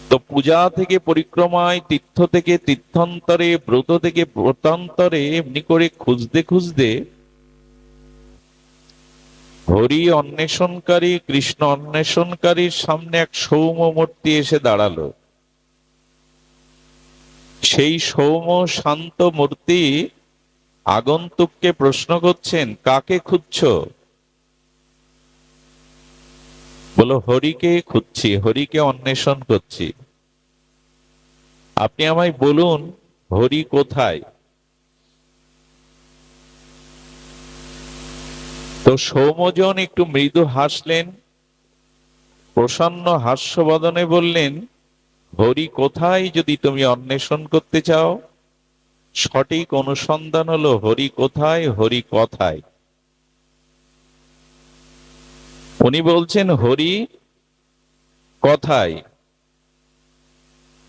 তো পূজা থেকে পরিক্রমায়, তীর্থ থেকে তীর্থান্তরে, ব্রত থেকে ব্রতান্তরে এমনি করে খুঁজতে খুঁজতে হরি অন্বেষণকারী, কৃষ্ণ অন্বেষণকারীর সামনে এক সৌম্য মূর্তি এসে দাঁড়ালো। সেই সৌম্য শান্ত মূর্তি আগন্তুককে প্রশ্ন করছেন, কাকে খুঁজছো? বলো, হরিকে খুঁজছি, হরিকে অন্বেষণ করছি। আপনি আমায় বলুন, হরি কোথায়? তো সৌম্যজন একটু মৃদু হাসলেন, প্রসন্ন হাস্যবদনে বললেন, হরি কোথায় যদি তুমি অন্বেষণ করতে চাও, সঠিক অনুসন্ধান হলো হরি কোথায়, হরি কথায়। উনি বলছেন হরি কথায়।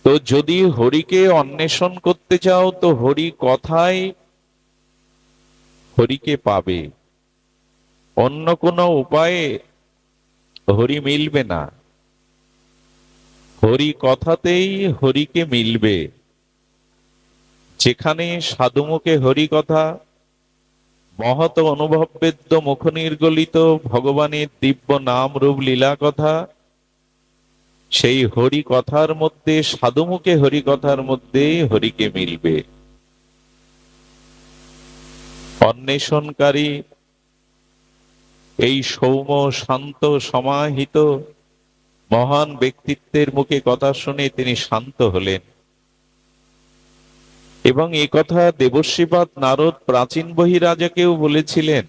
তো যদি হরিকে অন্বেষণ করতে চাও তো হরি কথায় হরিকে পাবে, অন্য কোনো উপায়ে হরি মিলবে না। হরি কথাতেই হরিকে মিলবে। যেখানে সাধুমুখে হরি কথা, মহৎ অনুভব বেদ্য মুখ নির্গলিত ভগবানের দিব্য নাম রূপ লীলা কথা, সেই হরি কথার মধ্যে, সাধুমুখে হরি কথার মধ্যে হরিকে মিলবে। অন্বেষণকারী এই সৌম্য শান্ত সমাহিত মহান ব্যক্তিত্বের মুখে কথা শুনে তিনি শান্ত হলেন। এবং এই কথা দেবশ্রীপাদ নারদ প্রাচীন বহিরাজাকেও বলেছিলেন,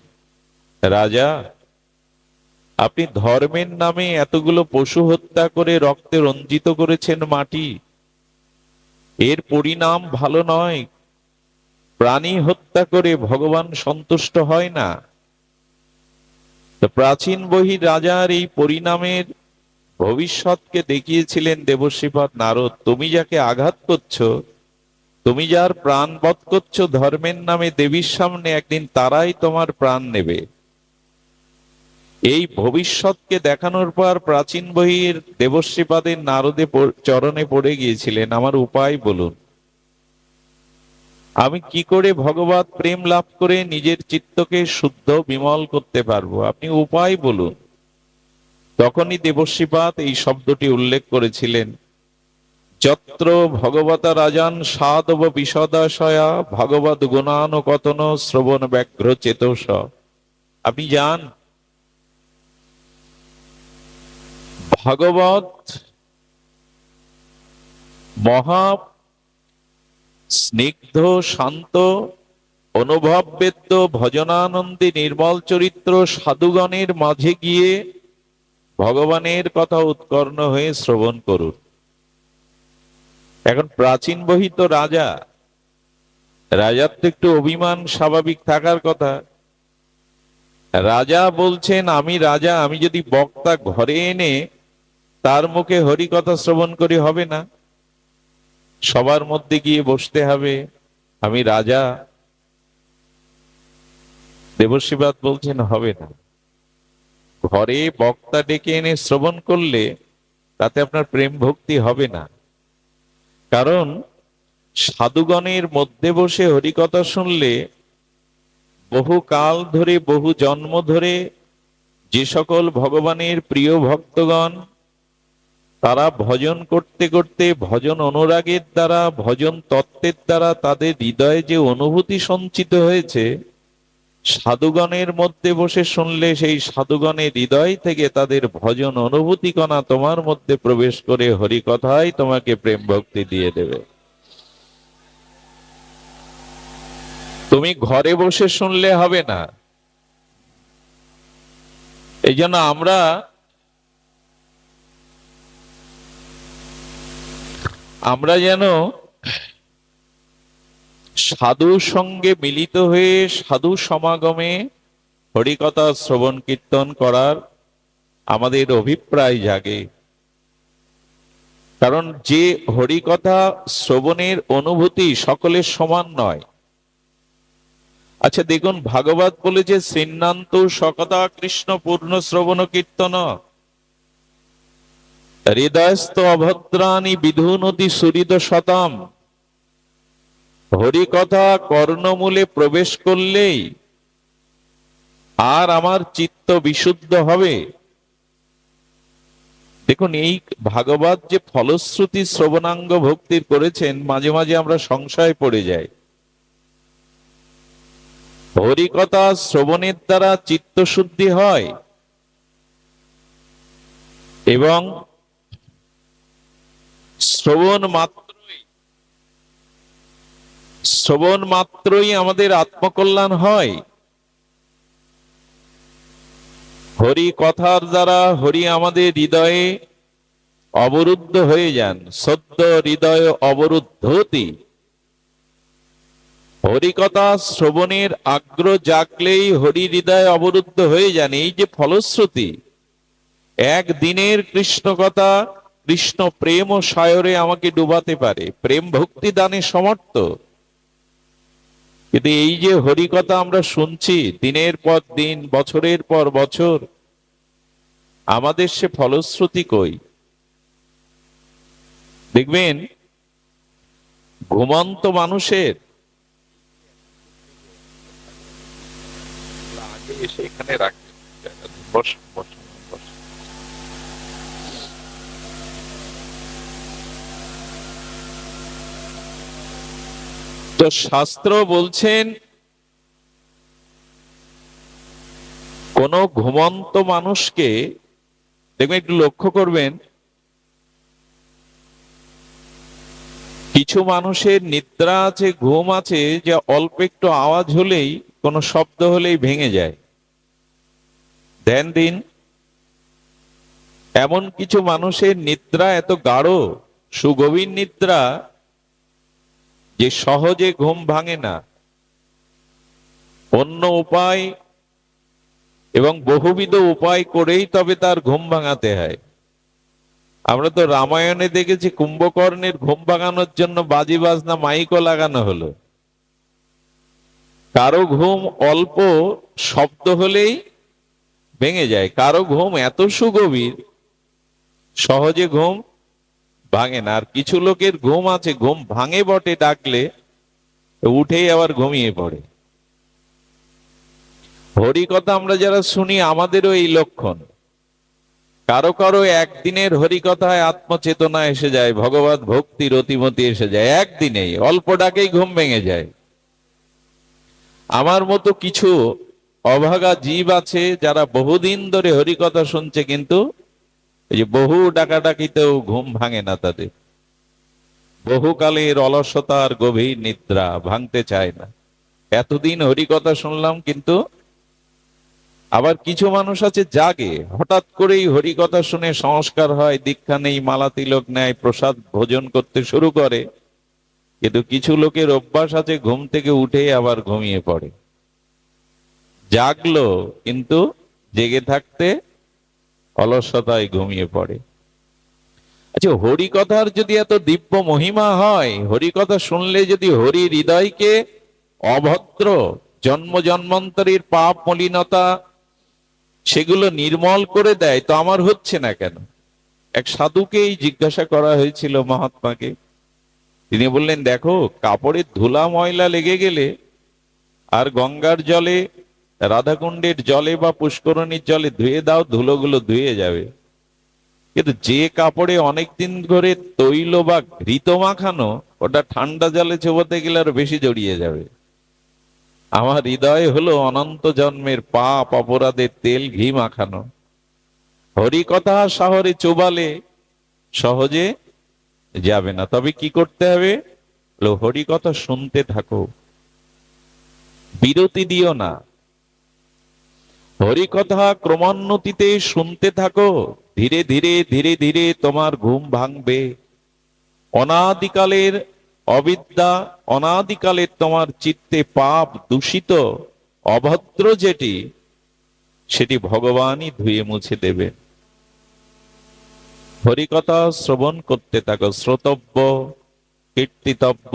রাজা, আপনি ধর্মের নামে এতগুলো পশু হত্যা করে রক্তে রঞ্জিত করেছেন মাটি, এর পরিণাম ভালো নয়। প্রাণী হত্যা করে ভগবান সন্তুষ্ট হয় না। তো প্রাচীন বহির রাজার এই পরিণামের ভবিষ্যৎকে দেখিয়েছিলেন দেবশ্রীপাদ নারদ। তুমি যাকে আঘাত করছো, তুমি যার প্রাণ বধ করছো ধর্মের নামে দেবীর সামনে, একদিন তারাই তোমার প্রাণ নেবে। এই ভবিষ্যৎকে দেখানোর পর প্রাচীন বহির দেবশ্রীপাদের নারদে চরণে পড়ে গিয়েছিলেন, আমার উপায় বলুন, আমি কি করে ভগবত প্রেম লাভ করে নিজের চিত্তকে শুদ্ধ বিমল করতে পারবো, আপনি উপায় বলুন। তখনই দেবশ্রীপাদ এই শব্দটি উল্লেখ করেছিলেন, যত্র ভগবতা রাজান সাধব বিশদাশয়া ভগবত গুণানুকথন শ্রবণ ব্যাঘ্র চেতস। আপনি যান, ভাগবত মহা স্নিগ্ধ শান্ত অনুভব বেদ্য ভজনানন্দী নির্মল চরিত্র সাধুগণের মাঝে গিয়ে ভগবানের কথা উৎকর্ণ হয়ে শ্রবণ করুন। এখন প্রাচীন বহি তো রাজা, রাজার তো একটু অভিমান স্বাভাবিক থাকার কথা। রাজা বলছেন, আমি রাজা, আমি যদি বক্তা ঘরে এনে তার মুখে হরি কথা শ্রবণ করি হবে না, সবার মধ্যে গিয়ে বসতে হবে, আমি রাজা। দেবশ্রীপাদ বলছেন হবে না। ঘরে বক্তা ডেকে এনে শ্রবণ করলে তাতে আপনার প্রেম ভক্তি হবে না। কারণ সাধুগণের মধ্যে বসে হরিকথা শুনলে বহু কাল ধরে, বহু জন্ম ধরে যে সকল ভগবানের প্রিয় ভক্তগণ তারা ভজন করতে করতে, ভজন অনুরাগের দ্বারা, ভজন তত্ত্বের দ্বারা তাদের হৃদয়ে যে অনুভূতি সঞ্চিত হয়েছে, সাধুগণের মধ্যে বসে শুনলে সেই সাধুগণের হৃদয় থেকে তাদের ভজন অনুভূতি কণা তোমার মধ্যে প্রবেশ করে হরিকথায় তোমাকে প্রেম ভক্তি দিয়ে দেবে। তুমি ঘরে বসে শুনলে হবে না। এই জন্য আমরা যেন সাধুর সঙ্গে মিলিত হয়ে সাধু সমাগমে হরিকথা শ্রবণ কীর্তন করার আমাদের অভিপ্রায় জাগে। কারণ যে হরিকথা শ্রবণের অনুভূতি সকলের সমান নয়। আচ্ছা দেখুন, ভাগবত বলেছে শ্রীনান্ত সকথা কৃষ্ণ পূর্ণ শ্রবণ কীর্তন। হৃদয়স্থ অভদ্রাণী বিধুনতি সুহৃদ শতম। হরিকথা কর্ণমূলে প্রবেশ করলেই আর আমার চিত্ত বিশুদ্ধ হবে। দেখুন, এই ভাগবত যে ফলশ্রুতি শ্রবণাঙ্গ ভক্তির করেছেন, মাঝে মাঝে আমরা সংশয় পড়ে যাই। হরিকথা শ্রবণের দ্বারা চিত্ত শুদ্ধি হয় এবং শ্রবণ মাত্রই আমাদের আত্মকল্যাণ হয়। হরি কথার দ্বারা হরি আমাদের হৃদয়ে অবরুদ্ধ হয়ে যান। সদ্য হৃদয় অবরুদ্ধতি। হরিকথা শ্রবণের আগ্রহ জাগলেই হরি হৃদয় অবরুদ্ধ হয়ে যান। এই যে ফলশ্রুতি, একদিনের কৃষ্ণ কথা, কৃষ্ণ প্রেম ও সায়রে আমাকে ডুবাতে পারে, প্রেম ভক্তি দানে সমর্থ। কিন্তু এই যে হরিকথা আমরা শুনছি দিনের পর দিন, বছরের পর বছর, আমাদের সে ফলশ্রুতি কই? দেখবেন ঘুমন্ত মানুষের তো শাস্ত্র বলছেন, কোন ঘুমন্ত মানুষকে দেখবেন, একটু লক্ষ্য করবেন, কিছু মানুষের নিদ্রা আছে, ঘুম আছে, যে অল্প একটু আওয়াজ হলেই, কোনো শব্দ হলেই ভেঙে যায়। ধ্যান দিন, এমন কিছু মানুষের নিদ্রা এত গাঢ়, সুগভীর নিদ্রা, যে সহজে ঘুম ভাঙে না। অন্য উপায় এবং বহুবিধ উপায় করেই তবে তার ঘুম ভাঙাতে হয়। আমরা তো রামায়ণে দেখেছি কুম্ভকর্ণের ঘুম ভাঙানোর জন্য বাজি বাজনা মাইকও লাগানো হলো। কারো ঘুম অল্প শব্দ হলেই ভেঙে যায়, কারো ঘুম এত সুগভীর সহজে ঘুম ভাঙে না। আর কিছু লোকের ঘুম আছে, ঘুম ভাঙে বটে, ডাকলে উঠেই আবার ঘুমিয়ে পড়ে। হরিকথা আমরা যারা শুনি, আমাদেরও এই লক্ষণ। কারো কারো একদিনের হরিকথায় আত্মচেতনা এসে যায়, ভগবত ভক্তির অতিমতি এসে যায়, একদিনেই অল্প ডাকেই ঘুম ভেঙে যায়। আমার মতো কিছু অভাগা জীব আছে যারা বহুদিন ধরে হরিকথা শুনছে, কিন্তু এই যে বহু ডাকাডাকিতেও ঘুম ভাঙে না তাদের। বহুকালের অলসতার গভীর নিদ্রা ভাঙতে চায় না। এতদিন হরিকথা শুনলাম, কিন্তু আবার কিছু মানুষ আছে জাগে, হঠাৎ করেই হরিকথা শুনে সংস্কার হয়, দীক্ষা নেই, মালা তিলক নেয়, প্রসাদ ভোজন করতে শুরু করে। কিন্তু কিছু লোকের অভ্যাস আছে ঘুম থেকে উঠে আবার ঘুমিয়ে পড়ে। জাগলো কিন্তু জেগে থাকতে অলসতায় ঘুমিয়ে পড়ে। আচ্ছা, হরিকথার যদি এত দিব্য মহিমা হয়, হরিকথা শুনলে যদি হরি হৃদয়কে অভদ্র জন্ম জন্মান্তরের পাপ মলিনতা সেগুলো নির্মল করে দেয়, তো আমার হচ্ছে না কেন? এক সাধুকেই জিজ্ঞাসা করা হয়েছিল মহাত্মাকে। তিনি বললেন, দেখো, কাপড়ের ধুলা ময়লা লেগে গেলে আর গঙ্গার জলে, রাধাকুণ্ডের জলে বা পুষ্করণীর জলে ধুয়ে দাও, ধুলোগুলো ধুয়ে যাবে। কিন্তু যে কাপড়ে অনেকদিন ধরে তৈল বা ঘৃত মাখানো, ওটা ঠান্ডা জলে চোবাতে গেলে আরো বেশি জড়িয়ে যাবে। আমার হৃদয় হলো অনন্ত জন্মের পাপ অপরাধের তেল ঘি মাখানো। হরিকথা শহরে চোবালে সহজে যাবে না। তবে কি করতে হবে? হরিকথা শুনতে থাকো, বিরতি দিও না। হরিকথা ক্রমোন্নতিতে শুনতে থাকো, ধীরে ধীরে ধীরে ধীরে তোমার ঘুম ভাঙবে। অনাদিকালের অবিদ্যা, অনাদিকালের তোমার চিত্তে পাপ দূষিত অভদ্র যেটি, সেটি ভগবানই ধুয়ে মুছে দেবে। হরিকথা শ্রবণ করতে থাকো, শ্রোতব্য, কীর্তিতব্য,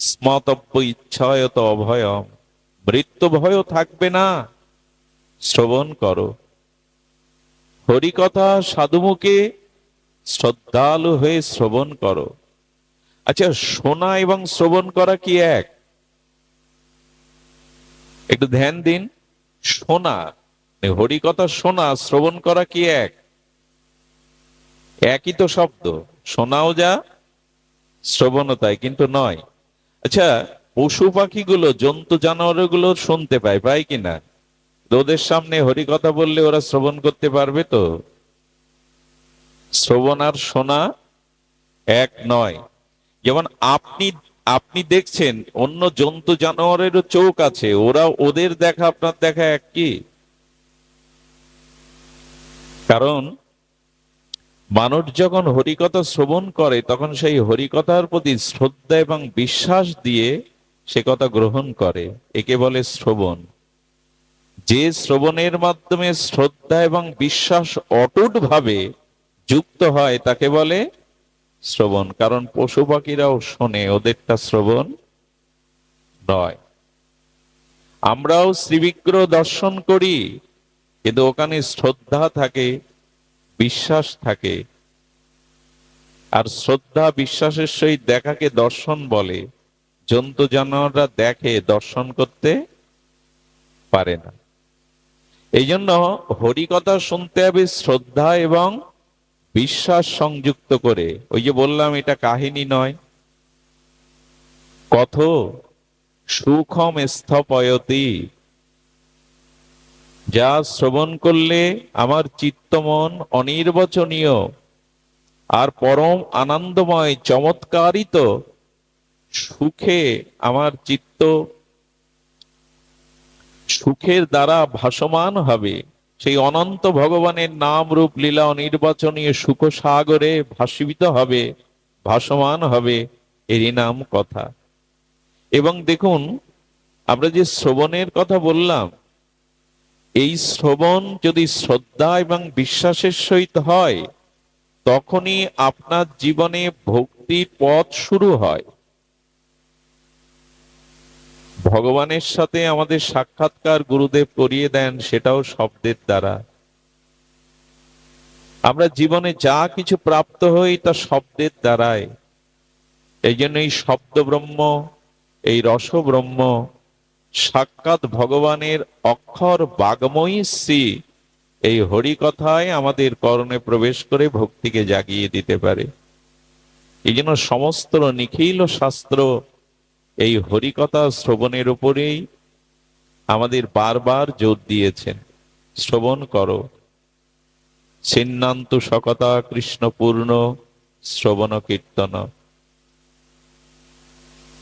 স্মতব্য, ইচ্ছায়ত অভয়ম। মৃত্যু ভয় থাকবে না, শ্রবণ করো। হরিকথা সাধুমুখে শ্রদ্ধালু হয়ে শ্রবণ করো। আচ্ছা, শোনা এবং শ্রবণ করা কি এক? একটু ধ্যান দিন। শোনা, হরিকথা শোনা, শ্রবণ করা কি এক? একই তো শব্দ। শোনাও যা, শ্রবণও তাই, কিন্তু নয়। আচ্ছা, পশু পাখিগুলো, জন্তু জানোয়ারগুলো শুনতে পায় কিনা? ওদের সামনে হরিকথা বললে ওরা শ্রবণ করতে পারবে তো? শ্রবণ আর শোনা এক নয়। যেমন আপনি আপনি দেখছেন, অন্য জন্তু জানোয়ারেরও চোখ আছে, ওরা, ওদের দেখা আপনার দেখা এক কি? কারণ মানুষ যখন হরিকথা শ্রবণ করে তখন সেই হরিকথার প্রতি শ্রদ্ধা এবং বিশ্বাস দিয়ে সে কথা গ্রহণ করে। একে বলে শ্রবণ। যে শ্রবণের মাধ্যমে শ্রদ্ধা এবং বিশ্বাস অটুট ভাবে যুক্ত হয় তাকে বলে শ্রবণ। কারণ পশু পাখিরাও শোনে, ওদেরটা শ্রবণ নয়। আমরাও শ্রীবিগ্রহ দর্শন করি, কিন্তু ওখানে শ্রদ্ধা থাকে, বিশ্বাস থাকে। আর শ্রদ্ধা বিশ্বাসের সহিত দেখাকে দর্শন বলে। জন্তু জানোয়াররা দেখে, দর্শন করতে পারে না। এই জন্য হরিকথা শুনতে হবে শ্রদ্ধা এবং বিশ্বাস সংযুক্ত করে। ওই যে বললাম, এটা কাহিনী নয়, কথ সুখম স্থপয়তি। যা শ্রবণ করলে আমার চিত্তমন অনির্বচনীয় আর পরম আনন্দময় চমৎকারিত সুখে আমার চিত্ত সুখের দ্বারা ভাসমান হবে। সেই অনন্ত ভগবানের নাম রূপ লীলা অনির্বাচনীয় সুখ সাগরে ভাসিত হবে, ভাসমান হবে। এরই নাম কথা। এবং দেখুন, আমরা যে শ্রবণের কথা বললাম, এই শ্রবণ যদি শ্রদ্ধা এবং বিশ্বাসের সহিত হয়, তখনই আপনার জীবনে ভক্তির পথ শুরু হয়। ভগবানের সাথে আমাদের সাক্ষাৎকার গুরুদেব করিয়ে দেন, সেটাও শব্দের দ্বারা। আমরা জীবনে যা কিছু প্রাপ্ত হই তা শব্দের দ্বারাই। এই জন্য এই শব্দ ব্রহ্ম, এই রস ব্রহ্ম, সাক্ষাৎ ভগবানের অক্ষর বাগময়ী শ্রী এই হরি কথায় আমাদের কর্ণে প্রবেশ করে ভক্তিকে জাগিয়ে দিতে পারে। এই জন্য সমস্ত নিখিল শাস্ত্র এই হরিকথা শ্রবণের উপরেই আমাদের বারবার জোর দিয়েছেন। শ্রবণ করো। ছিন্নান্তু সকতা কৃষ্ণপূর্ণ শ্রবণ কীর্তন।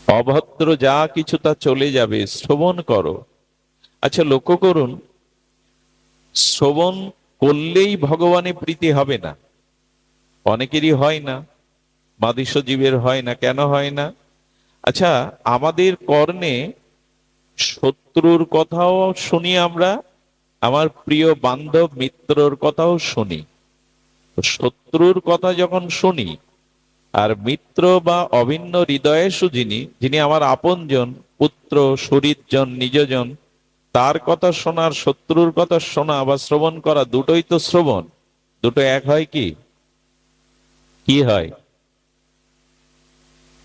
অভদ্র যা কিছু তা চলে যাবে, শ্রবণ করো। আচ্ছা, লক্ষ্য করুন, শ্রবণ করলেই ভগবানের প্রীতি হবে না। অনেকেরই হয় না, মাদিষ্য জীবের হয় না। কেন হয় না? আচ্ছা, আমাদের কর্ণে শত্রুর কথাও শুনি আমরা, আমার প্রিয় বান্ধব মিত্রর কথাও শুনি। তো শত্রুর কথা যখন শুনি, আর মিত্র বা অভিন্ন হৃদয়ে সুজিনি, যিনি আমার আপনজন, পুত্র, শরীরজন, নিজজন, তার কথা শোনার, শত্রুর কথা শোনা বা শ্রবণ করা, দুটোই তো শ্রবণ। দুটো এক হয় কি? কি হয়?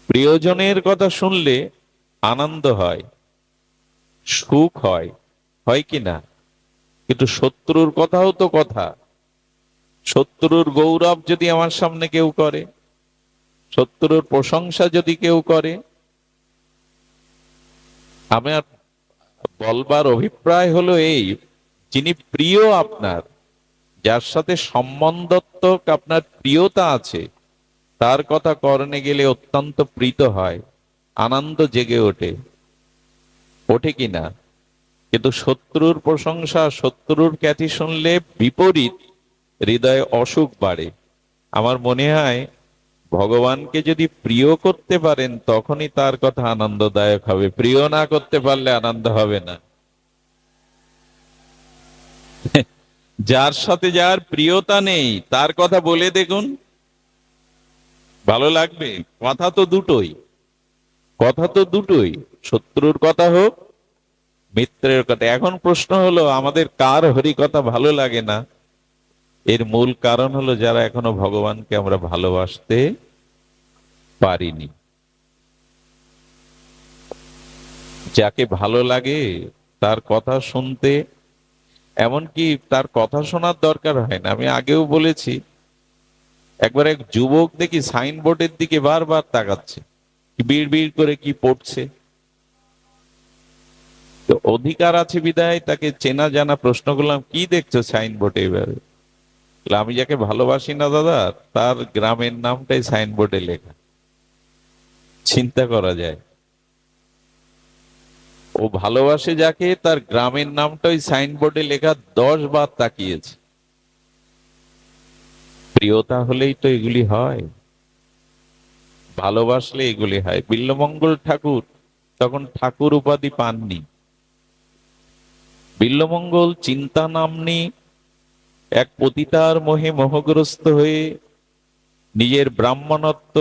প্রিয়জনের কথা শুনলে আনন্দ হয়, সুখ হয়, হয় কি না? কিন্তু শত্রুর কথাও তো কথা। শত্রুর গৌরব যদি আমার সামনে কেউ করে, শত্রুর প্রশংসা যদি কেউ করে, আমার বলবার অভিপ্রায় হলো এই, যিনি প্রিয় আপনার, যার সাথে সম্বন্ধত্বক আপনার প্রিয়তা আছে, তার কথা কর্ণে গেলে অত্যন্ত প্রীত হয়, আনন্দ জেগে ওঠে। ওঠে কিনা? কিন্তু শত্রুর প্রশংসা, শত্রুর খ্যাতি শুনলে বিপরীত হৃদয়ে অসুখ বাড়ে। আমার মনে হয় ভগবানকে যদি প্রিয় করতে পারেন তখনই তার কথা আনন্দদায়ক হবে। প্রিয় না করতে পারলে আনন্দ হবে না। যার সাথে যার প্রিয়তা নেই তার কথা বলে দেখুন, ভালো লাগবে? কথা তো দুটোই, কথা তো দুটোই, শত্রুর কথা হোক, মিত্রের কথা। এখন প্রশ্ন হলো, আমাদের কার হরি কথা ভালো লাগে না? এর মূল কারণ হলো যারা এখনো ভগবানকে আমরা ভালোবাসতে পারিনি। যাকে ভালো লাগে তার কথা শুনতে, এমনকি তার কথা শোনার দরকার হয় না। আমি আগেও বলেছি, একবার এক যুবক দেখি সাইনবোর্ডের দিকে বারবার তাকাচ্ছে, বিড় বিড় করে কি পড়ছে। তো অধিকার আছে বিদায় তাকে চেনা জানা প্রশ্ন করলাম, কি দেখছো সাইনবোর্ডে এভাবে? আমি যাকে ভালোবাসি না দাদা, তার গ্রামের নামটাই সাইনবোর্ডে লেখা। চিন্তা করা যায়, ও ভালোবাসে যাকে, তার গ্রামের নামটা ওই সাইনবোর্ডে লেখা 10 বার তাকিয়েছে। প্রিয়তা হলেই তো এগুলি হয়, ভালোবাসলে এগুলি হয়। বিল্বমঙ্গল ঠাকুর তখন ঠাকুর উপাধি পাননি। বিল্বমঙ্গল চিন্তা নাম্নী এক পতিতার মোহে মোহগ্রস্ত হয়ে নিজের ব্রাহ্মণত্ব,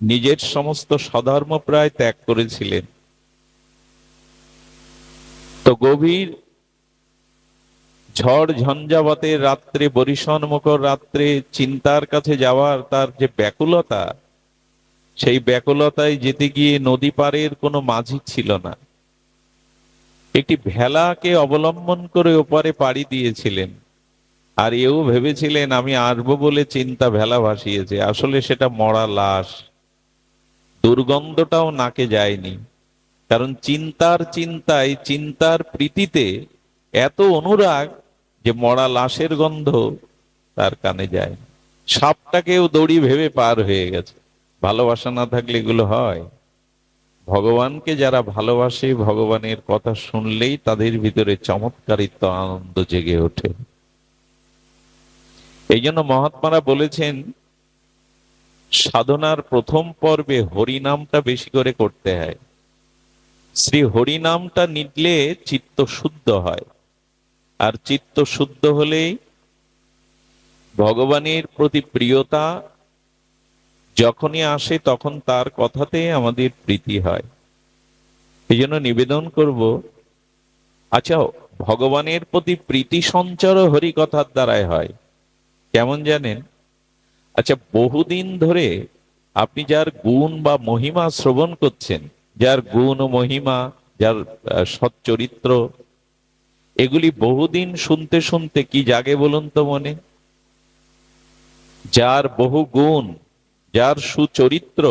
নিজের সমস্ত স্বধর্ম প্রায় ত্যাগ করেছিলেন। তো গভীর ঝড় ঝঞ্ঝাবাতের রাত্রে, বরিশন মুখর রাত্রে চিন্তার কাছে যাওয়ার তার যে ব্যাকুলতা, সেই ব্যাকুলতায় যেতে গিয়ে নদী পাড়ের কোনো মাঝি ছিল না। একটি ভেলাকে অবলম্বন করে ওপারে পাড়ি দিয়েছিলেন, আর এও ভেবেছিলেন আমি আসবো বলে চিন্তা ভেলা ভাসিয়েছে। আসলে সেটা মরা লাশ, দুর্গন্ধটাও নাকে যায়নি। কারণ চিন্তায় চিন্তার প্রীতিতে এত অনুরাগ যে মরা লাশের গন্ধ তার কানে যায়। সাপটাকেও দড়ি ভেবে পার হয়ে গেছে। ভালোবাসা না থাকলে এগুলো হয়? ভগবানকে যারা ভালোবাসে, ভগবানের কথা শুনলেই তাদের ভিতরে চমৎকারিত্ব, আনন্দ জেগে ওঠে। এই জন্য মহাত্মারা বলেছেন, সাধনার প্রথম পর্বে হরিনামটা বেশি করে করতে হয়। শ্রী হরিনামটা নিলে চিত্ত শুদ্ধ হয়, আর চিত্ত শুদ্ধ হলেই ভগবানের প্রতি প্রিয়তা যখনই আসে তখন তার কথাতে আমাদের প্রীতি হয়। এই জন্য নিবেদন করব, আচ্ছা, ভগবানের প্রতি প্রীতি সঞ্চার হরি কথার দ্বারাই হয়। কেমন জানেন? আচ্ছা, বহুদিন ধরে আপনি যার গুণ বা মহিমা শ্রবণ করছেন, যার গুণ ও মহিমা, যার সচ্চরিত্র, এগুলি বহুদিন শুনতে শুনতে কি জাগে বলুন তো মনে? যার বহু গুণ, যার সুচরিত্র,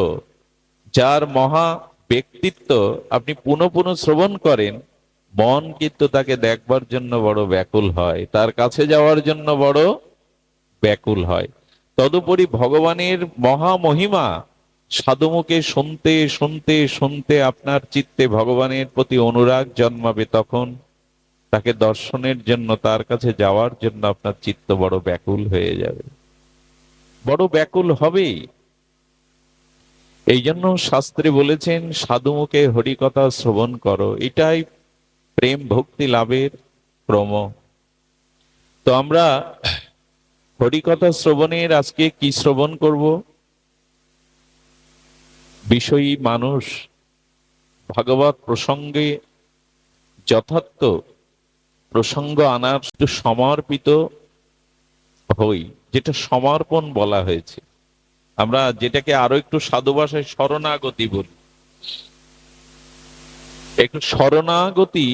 যার মহা ব্যক্তিত্ব আপনি পুনঃ পুনঃ শ্রবণ করেন, মন কিন্তু তাকে দেখবার জন্য বড় ব্যাকুল হয়, তার কাছে যাওয়ার জন্য বড় ব্যাকুল হয়। তদুপরি ভগবানের মহা মহিমা সাধুমুখে শুনতে শুনতে শুনতে আপনার চিত্তে ভগবানের প্রতি অনুরাগ জন্মাবে। তখন তাকে দর্শনের জন্য, তার কাছে যাওয়ার জন্য আপনার চিত্ত বড় ব্যাকুল হয়ে যাবে, বড় ব্যাকুল হবেই। এই জন্য শাস্ত্রে বলেছেন, সাধুমুখে হরিকথা শ্রবণ করো। এটাই প্রেম ভক্তি লাভের ক্রম। তো আমরা হরিকথা শ্রবণের আজকে কি শ্রবণ করব? বিষয়ী মানুষ ভাগবত প্রসঙ্গে যথার্থ প্রসঙ্গ আনার একটু সমর্পিত হই, যেটা সমর্পণ বলা হয়েছে। আমরা যেটাকে আরো একটু সাধু ভাষায় শরণাগতি বলি। একটু শরণাগতি,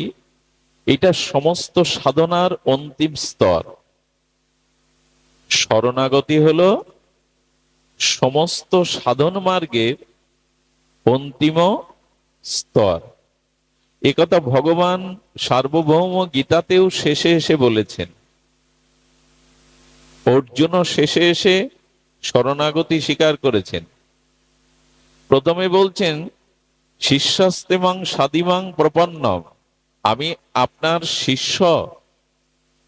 এটা সমস্ত সাধনার অন্তিম স্তর। শরণাগতি হলো সমস্ত সাধন মার্গের অন্তিম স্তর। একথা ভগবান সার্বভৌম গীতাতেও শেষে এসে বলেছেন। অর্জুনও শেষে এসে শরণাগতি স্বীকার করেছেন। প্রথমে বলছেন, শিষ্যস্তেমাং সাদিমাং প্রপন্নম, আমি আপনার শিষ্য,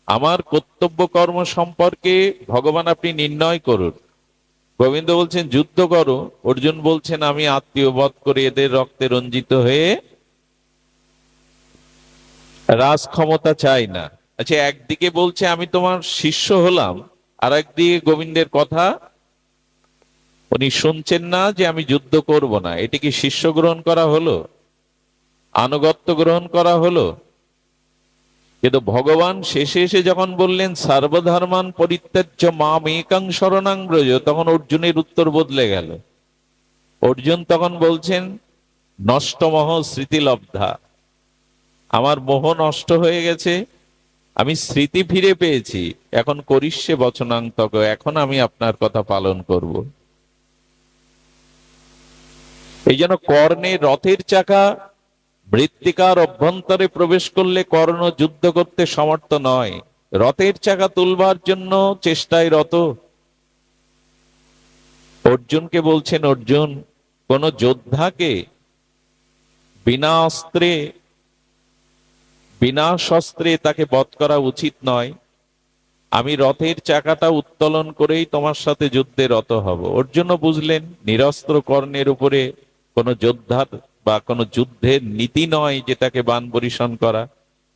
আমার কর্তব্য কর্ম সম্পর্কে ভগবান আপনি নির্ণয় করুন। গোবিন্দ বলছেন যুদ্ধ করো, অর্জুন বলছেন আমি আত্মীয় বধ করে এদের রক্তে রঞ্জিত হয়ে রাজ ক্ষমতা চাই না। আচ্ছা, একদিকে বলছে আমি তোমার শিষ্য হলাম, আর একদিকে গোবিন্দের কথা উনি শুনছেন না যে আমি যুদ্ধ করব না। এটি কি শিষ্য গ্রহণ করা হলো? আনুগত্য গ্রহণ করা হলো? কিন্তু ভগবান শেষে এসে যখন বললেন সর্বধর্মান পরিত্যাজ্য মাম একাং শরণাং ব্রজ, তখন অর্জুনের উত্তর বদলে গেল। অর্জুন তখন বলছেন নষ্টমোহ স্মৃতিলব্ধা, আমার মোহ নষ্ট হয়ে গেছে, আমি স্মৃতি ফিরে পেয়েছি, এখন করিষ্যে বচনান্তক, এখন আমি আপনার কথা পালন করব। এই জন্য কর্ণের রথের চাকা মৃত্তিকার অভ্যন্তরে প্রবেশ করলে কর্ণ যুদ্ধ করতে সমর্থ নয়, রথের চাকা তুলবার জন্য চেষ্টায় রত। অর্জুনকে বলছেন, অর্জুন, কোন যোদ্ধাকে বিনা অস্ত্রে বিনা শস্ত্রে তাকে বধ করা উচিত নয়, আমি রথের চাকাটা উত্তোলন করেই তোমার সাথে যুদ্ধে রত হব। অর্জুনও বুঝলেন নিরস্ত্র কর্ণের উপরে কোন যোদ্ধার বা কোন যুদ্ধের নীতি নয় যেটাকে বাণ বরিশন করা।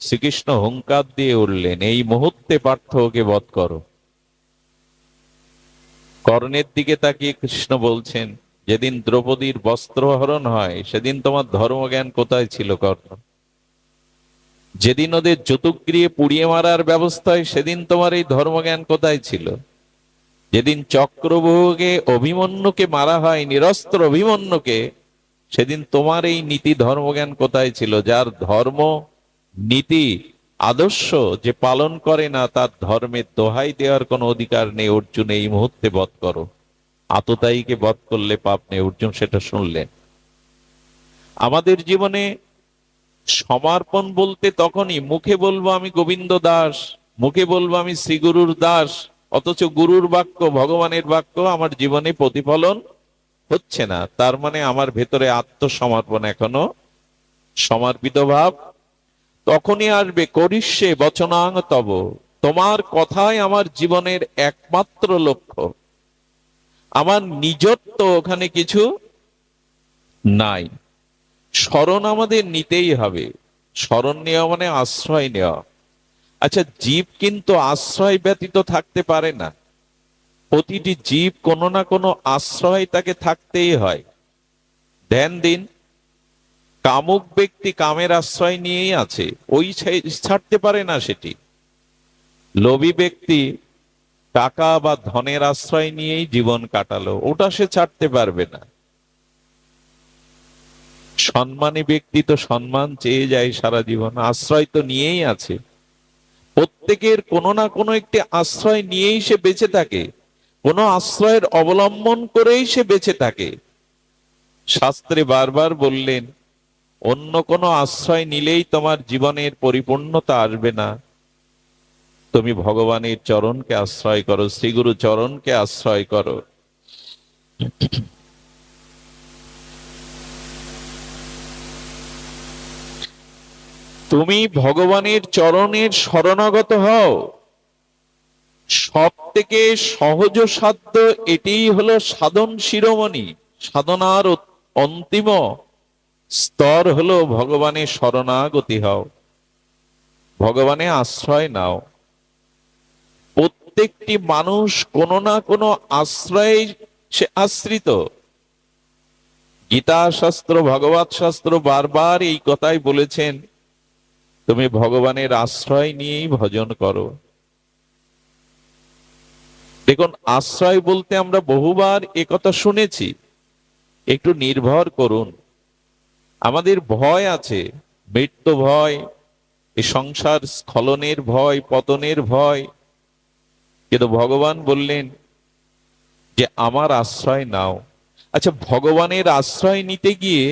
শ্রীকৃষ্ণ হুঙ্কার দিয়ে উঠলেন, এই মুহূর্তে পার্থ ওকে বধ করো। কর্ণের দিকে তাকিয়ে কৃষ্ণ বলছেন, যেদিন দ্রৌপদীর বস্ত্রহরণ হয় সেদিন তোমার ধর্মজ্ঞান কোথায় ছিল কর্ণ? যেদিন ওদের যতুগৃহে পুড়িয়ে মারার ব্যবস্থা হয় সেদিন তোমার এই ধর্মজ্ঞান কোথায় ছিল? যেদিন চক্রব্যূহকে অভিমন্যুকে মারা হয়, নিরস্ত্র অভিমন্যুকে, সেদিন তোমার এই নীতি ধর্মজ্ঞান কোথায় ছিল? যার ধর্ম নীতি আদর্শ যে পালন করে না, তার ধর্মের দোহাই দেওয়ার কোনো অধিকার নেই। অর্জুন, এই মুহূর্তে বধ করো। আততায়ীকে বধ করলে পাপ নেই। অর্জুন সেটা শুনলেন। আমাদের জীবনে সমর্পণ বলতে তখনই, মুখে বলবো আমি গোবিন্দ দাস, মুখে বলবো আমি শ্রীগুরুর দাস, অথচ গুরুর বাক্য, ভগবানের বাক্য আমার জীবনে প্রতিফলন হচ্ছে না, তার মানে আমার ভেতরে আত্মসমর্পণ এখনো, সমর্পিত ভাব তখনই আসবে। করিষ্যে বচনাং তব, তোমার কথাই আমার জীবনের একমাত্র লক্ষ্য, আমার নিজত্ব ওখানে কিছু নাই। শরণ আমাদের নিতেই হবে। শরণ নেওয়া মানে আশ্রয় নেওয়া। আচ্ছা, জীব কিন্তু আশ্রয় ব্যতীত থাকতে পারে না। প্রতিটি জীব কোনো না কোনো আশ্রয় তাকে থাকতেই হয়। ধ্যান দিন, কামুক ব্যক্তি কামের আশ্রয় নিয়েই আছে, ওই ছাড়তে পারে না সেটি। লোভী ব্যক্তি টাকা বা ধনের আশ্রয় নিয়েই জীবন কাটালো, ওটা সে ছাড়তে পারবে না। সম্মানী ব্যক্তি তো সম্মান চেয়ে যায় সারা জীবন, আশ্রয় তো নিয়েই আছে। প্রত্যেকের কোনো না কোনো একটি আশ্রয় নিয়েই সে বেঁচে থাকে, কোনো আশ্রয়ের অবলম্বন করেই সে বেঁচে থাকে। শাস্ত্রে বারবার বললেন, অন্য কোনো আশ্রয় নিলেই তোমার জীবনের পরিপূর্ণতা আসবে না। তুমি ভগবানের চরণকে আশ্রয় করো, শ্রীগুরু চরণকে আশ্রয় করো। তুমি ভগবানের চরণের শরণাগত হও। সব থেকে সহজ সাধ্য এটাই হলো সাধন শিরোমণি। সাধনার অন্তিম স্তর হলো ভগবানের শরণাগতি হও, ভগবানের আশ্রয় নাও। প্রত্যেকটি মানুষ কোনো না কোনো আশ্রয়ে সে আশ্রিত। গীতা শাস্ত্র, ভগবত শাস্ত্র বারবার এই কথাই বলেছেন, তুমি ভগবানের আশ্রয় নিয়েই ভজন করো। দেখুন, আশ্রয় বলতে আমরা বহুবার একথা শুনেছি, একটু নির্ভর করুন। আমাদের ভয় আছে, মৃত্যু ভয়, এই সংসার স্খলনের ভয়, পতনের ভয়, কিন্তু ভগবান বললেন যে আমার আশ্রয় নাও। আচ্ছা, ভগবানের আশ্রয় নিতে গিয়ে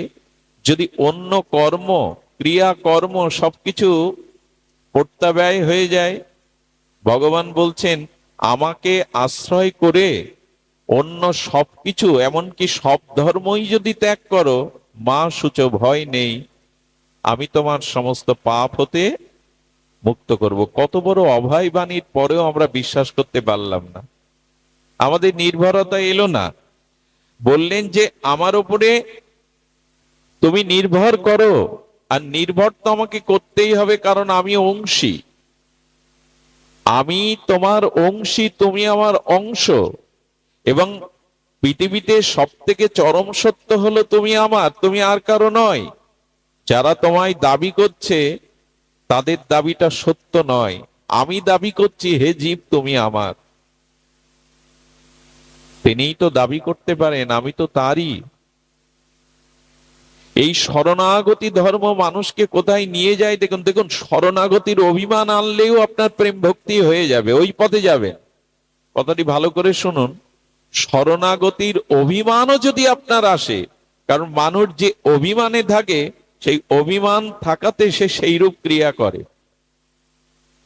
যদি অন্য কর্ম, ক্রিয়া কর্ম সবকিছু প্রত্যাব্যয় হয়ে যায়, ভগবান বলছেন আমাকে আশ্রয় করে অন্য সবকিছু, এমনকি সব ধর্মই যদি ত্যাগ করো, মা সূচ ভয় নেই, আমি তোমার সমস্ত পাপ হতে মুক্ত করব। কত বড় অভয় বাণীর পরেও আমরা বিশ্বাস করতে পারলাম না, আমাদের নির্ভরতা এলো না। বললেন যে আমার উপরে তুমি নির্ভর করো, আর নির্ভর তো আমাকে করতেই হবে, কারণ আমি অংশী, আমি তোমার অংশী, তুমি আমার অংশ। এবং পৃথিবীতে সব থেকে চরম সত্য হলো তুমি আমার, তুমি আর কারো নয়। যারা তোমায় দাবি করছে তাদের দাবিটা সত্য নয়। আমি দাবি করছি হে জীব তুমি আমার, তিনিই তো দাবি করতে পারেন আমি তো তারই। এই শরণাগতি ধর্ম মানুষকে কোথায় নিয়ে যায় দেখুন। দেখুন, শরণাগতির অভিমান আনলেও আপনার প্রেম ভক্তি হয়ে যাবে, ওই পথে যাবেন। কথাটি ভালো করে শুনুন, শরণাগতির অভিমানও যদি আপনার আসে, কারণ মানুষ যে অভিমানে থাকে সেই অভিমান থাকাতে সে সেই রূপ ক্রিয়া করে।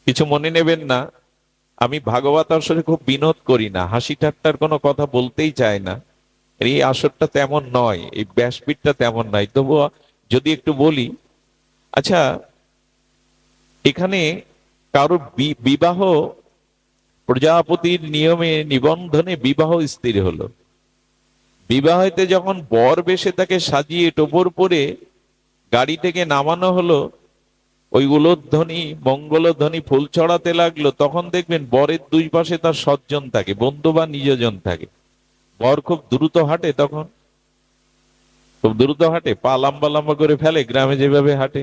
কিছু মনে নেবেন না, আমি ভাগবত আসরে খুব বিনোদ করি না, হাসি ঠাট্টার কোনো কথা বলতেই চাই না। এই আসরটা তেমন নয়, এই ব্যাসপীঠটা তেমন নয়, তবুও যদি একটু বলি। আচ্ছা, এখানে কারো বিবাহ, প্রজাপতির নিয়মে নিবন্ধনে বিবাহ স্থির হলো। বিবাহেতে যখন বর বেশে তাকে সাজিয়ে টোপর পরে গাড়ি থেকে নামানো হলো, ওই উলোধ্বনি মঙ্গলধ্বনি ফুল ছড়াতে লাগলো, তখন দেখবেন বরের দুই পাশে তার সজ্জন থাকে, বন্ধু বা নিজজন থাকে। বর খুব দ্রুত হাঁটে, তখন খুব দ্রুত হাঁটে, পা লম্বা লম্বা করে ফেলে, গ্রামে যেভাবে হাঁটে।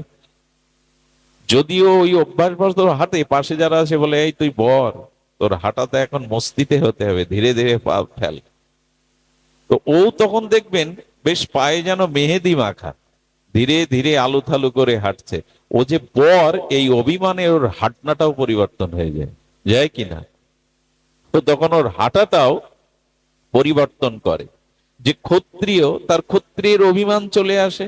যদিও ওই অভ্যাসবশত হাঁটে, পাশে যারা আছে বলে এই তুই বর, তোর হাঁটাতে এখন মস্তিতে হতে হবে, ধীরে ধীরে পা ফেল। তো ও তখন দেখবেন বেশ পায়ে যেন মেহেদি মাখা, ধীরে ধীরে আলু থালু করে হাঁটছে। ও যে বর, এই অভিমানে ওর হাঁটনাটাও পরিবর্তন হয়ে যায়, যায় কিনা? তো তখন ওর হাঁটাটাও পরিবর্তন করে। যে ক্ষত্রিয়, তার ক্ষত্রিয়ের অভিমান চলে আসে।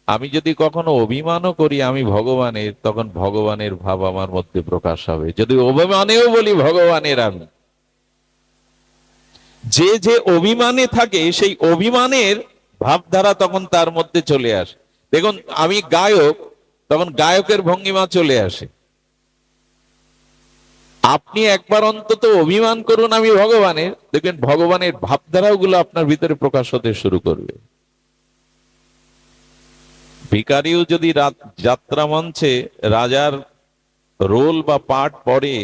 আমি যদি কখনো অভিমানও করি আমি ভগবানের, তখন ভগবানের ভাব আমার মধ্যে প্রকাশ হবে। যদি অভিমানেও বলি ভগবানের আমি, যে যে অভিমানে থাকে সেই অভিমানের ভাবধারা তখন তার মধ্যে চলে আসে। দেখুন, আমি গায়ক, তখন গায়কের ভঙ্গিমা চলে আসে। আপনি একবার অন্তত অভিমান করুন আমি ভগবানের, দেখবেন ভগবানের ভাবধারাও গুলো আপনার ভিতরে প্রকাশ হতে শুরু করবে। ভিখারিও যদি যাত্রা মঞ্চে রাজার রোল বা পার্ট পড়ে,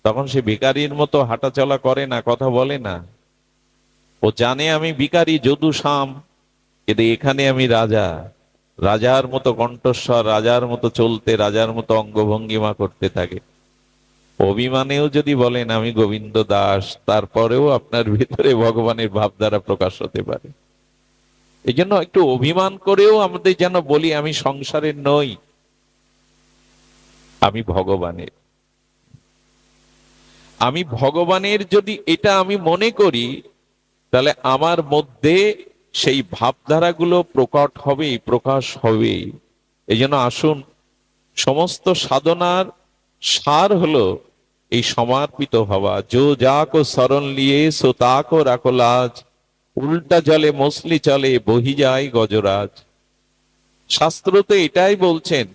তখন সে ভিখারির মতো হাঁটাচলা করে না, কথা বলে না। ও জানে আমি ভিখারি যদু শাম, কিন্তু এখানে আমি রাজা। রাজার মতো কণ্ঠস্বর, রাজার মতো চলতে, রাজার মতো অঙ্গভঙ্গিমা করতে থাকে। অভিমানেও যদি বলেন আমি গোবিন্দ দাস, তারপরেও আপনার ভিতরে ভগবানের ভাবধারা প্রকাশ হতে পারে। এই জন্য একটু অভিমান করেও আমাদের যেন বলি আমি সংসারের নই, আমি ভগবানের। আমি ভগবানের যদি এটা আমি মনে করি, তাহলে আমার মধ্যে সেই ভাবধারাগুলো প্রকট হবে, প্রকাশ হবে। এই জন্য আসুন, সমস্ত সাধনার সার হলো এই সমর্পিত হওয়া। যো যাকো শরণ লিয়ে সো তাকো রাখো লাজ, উল্টা জলে মছলি চলে বহি যায় গজরাজ। শাস্ত্রতে এটাই বলছেন।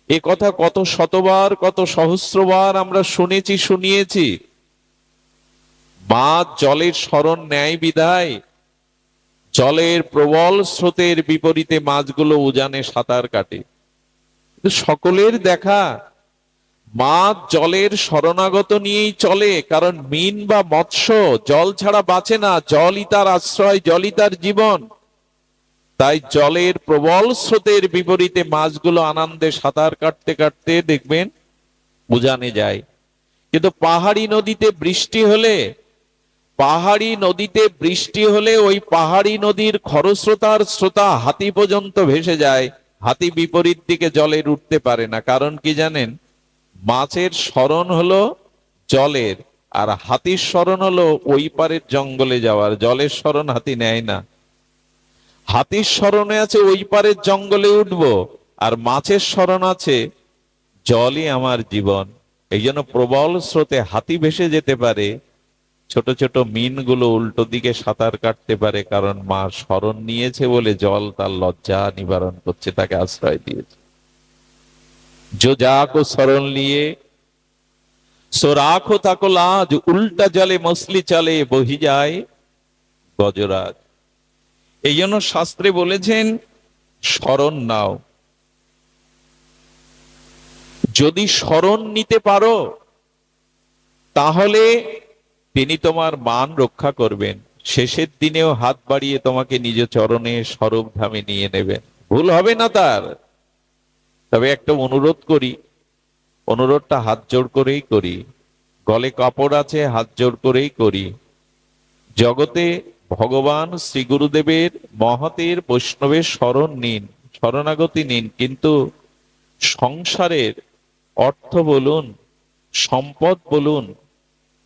এ কথা কত শতবার, কত সহস্রবার আমরা শুনেছি, শুনিয়েছি। মাছ জলের শরণ ন্যায় বিধায়, জলের প্রবল স্রোতের বিপরীতে মাছগুলো উজানে সাঁতার কাটে। সকলের দেখা মাছ জলের শরণাগত নিয়েই চলে, কারণ মিন বা মৎস্য জল ছাড়া বাঁচে না, জলই তার আশ্রয়, জলই তার জীবন। তাই জলের প্রবল স্রোতের বিপরীতে মাছগুলো আনন্দে সাঁতার কাটতে কাটতে দেখবেন উজানে যায়। কিন্তু পাহাড়ি নদীতে বৃষ্টি হলে, ওই পাহাড়ি নদীর খরস্রোতার স্রোতা হাতি পর্যন্ত ভেসে যায়। হাতি বিপরীত দিকে জলের উঠতে পারে না। কারণ কি জানেন? মাছের শরণ হলো জলের, আর হাতির শরণ হলো ওই পারের জঙ্গলে যাওয়ার। জলের শরণ হাতি নেয় না। হাতির শরণে আছে ওই পারের জঙ্গলে উঠবো, আর মাছের শরণ আছে জলই আমার জীবন। এই জন্য প্রবল স্রোতে হাতি ভেসে যেতে পারে, ছোট ছোট মিনগুলো উল্টো দিকে সাঁতার কাটতে পারে, কারণ মা শরণ নিয়েছে বলে জল তার লজ্জা নিবারণ করছে, তাকে আশ্রয় দিয়েছে। जो जाको शरण लिए सो राखो ताको लाज, उल्टा जले मछली चले বহি যায় গজরাজ। এই জন্য শাস্ত্রে বলেছেন শরণ নাও। যদি শরণ নিতে পারো তাহলে তিনি তোমার মান রক্ষা করবেন। শেষের দিনেও হাত বাড়িয়ে তোমাকে নিজ চরণে স্বরূপ ধামে নিয়ে নেবেন, ভুল হবে না তার। তবে একটা অনুরোধ করি, অনুরোধটা হাত জোড় করেই করি, গলে কাপড় আছে, হাত জোড় করেই করি। জগতে ভগবান শ্রী গুরুদেবের মহতের বৈষ্ণবের শরণ নিন, শরণাগতি নিন, কিন্তু সংসারের অর্থ বলুন, সম্পদ বলুন,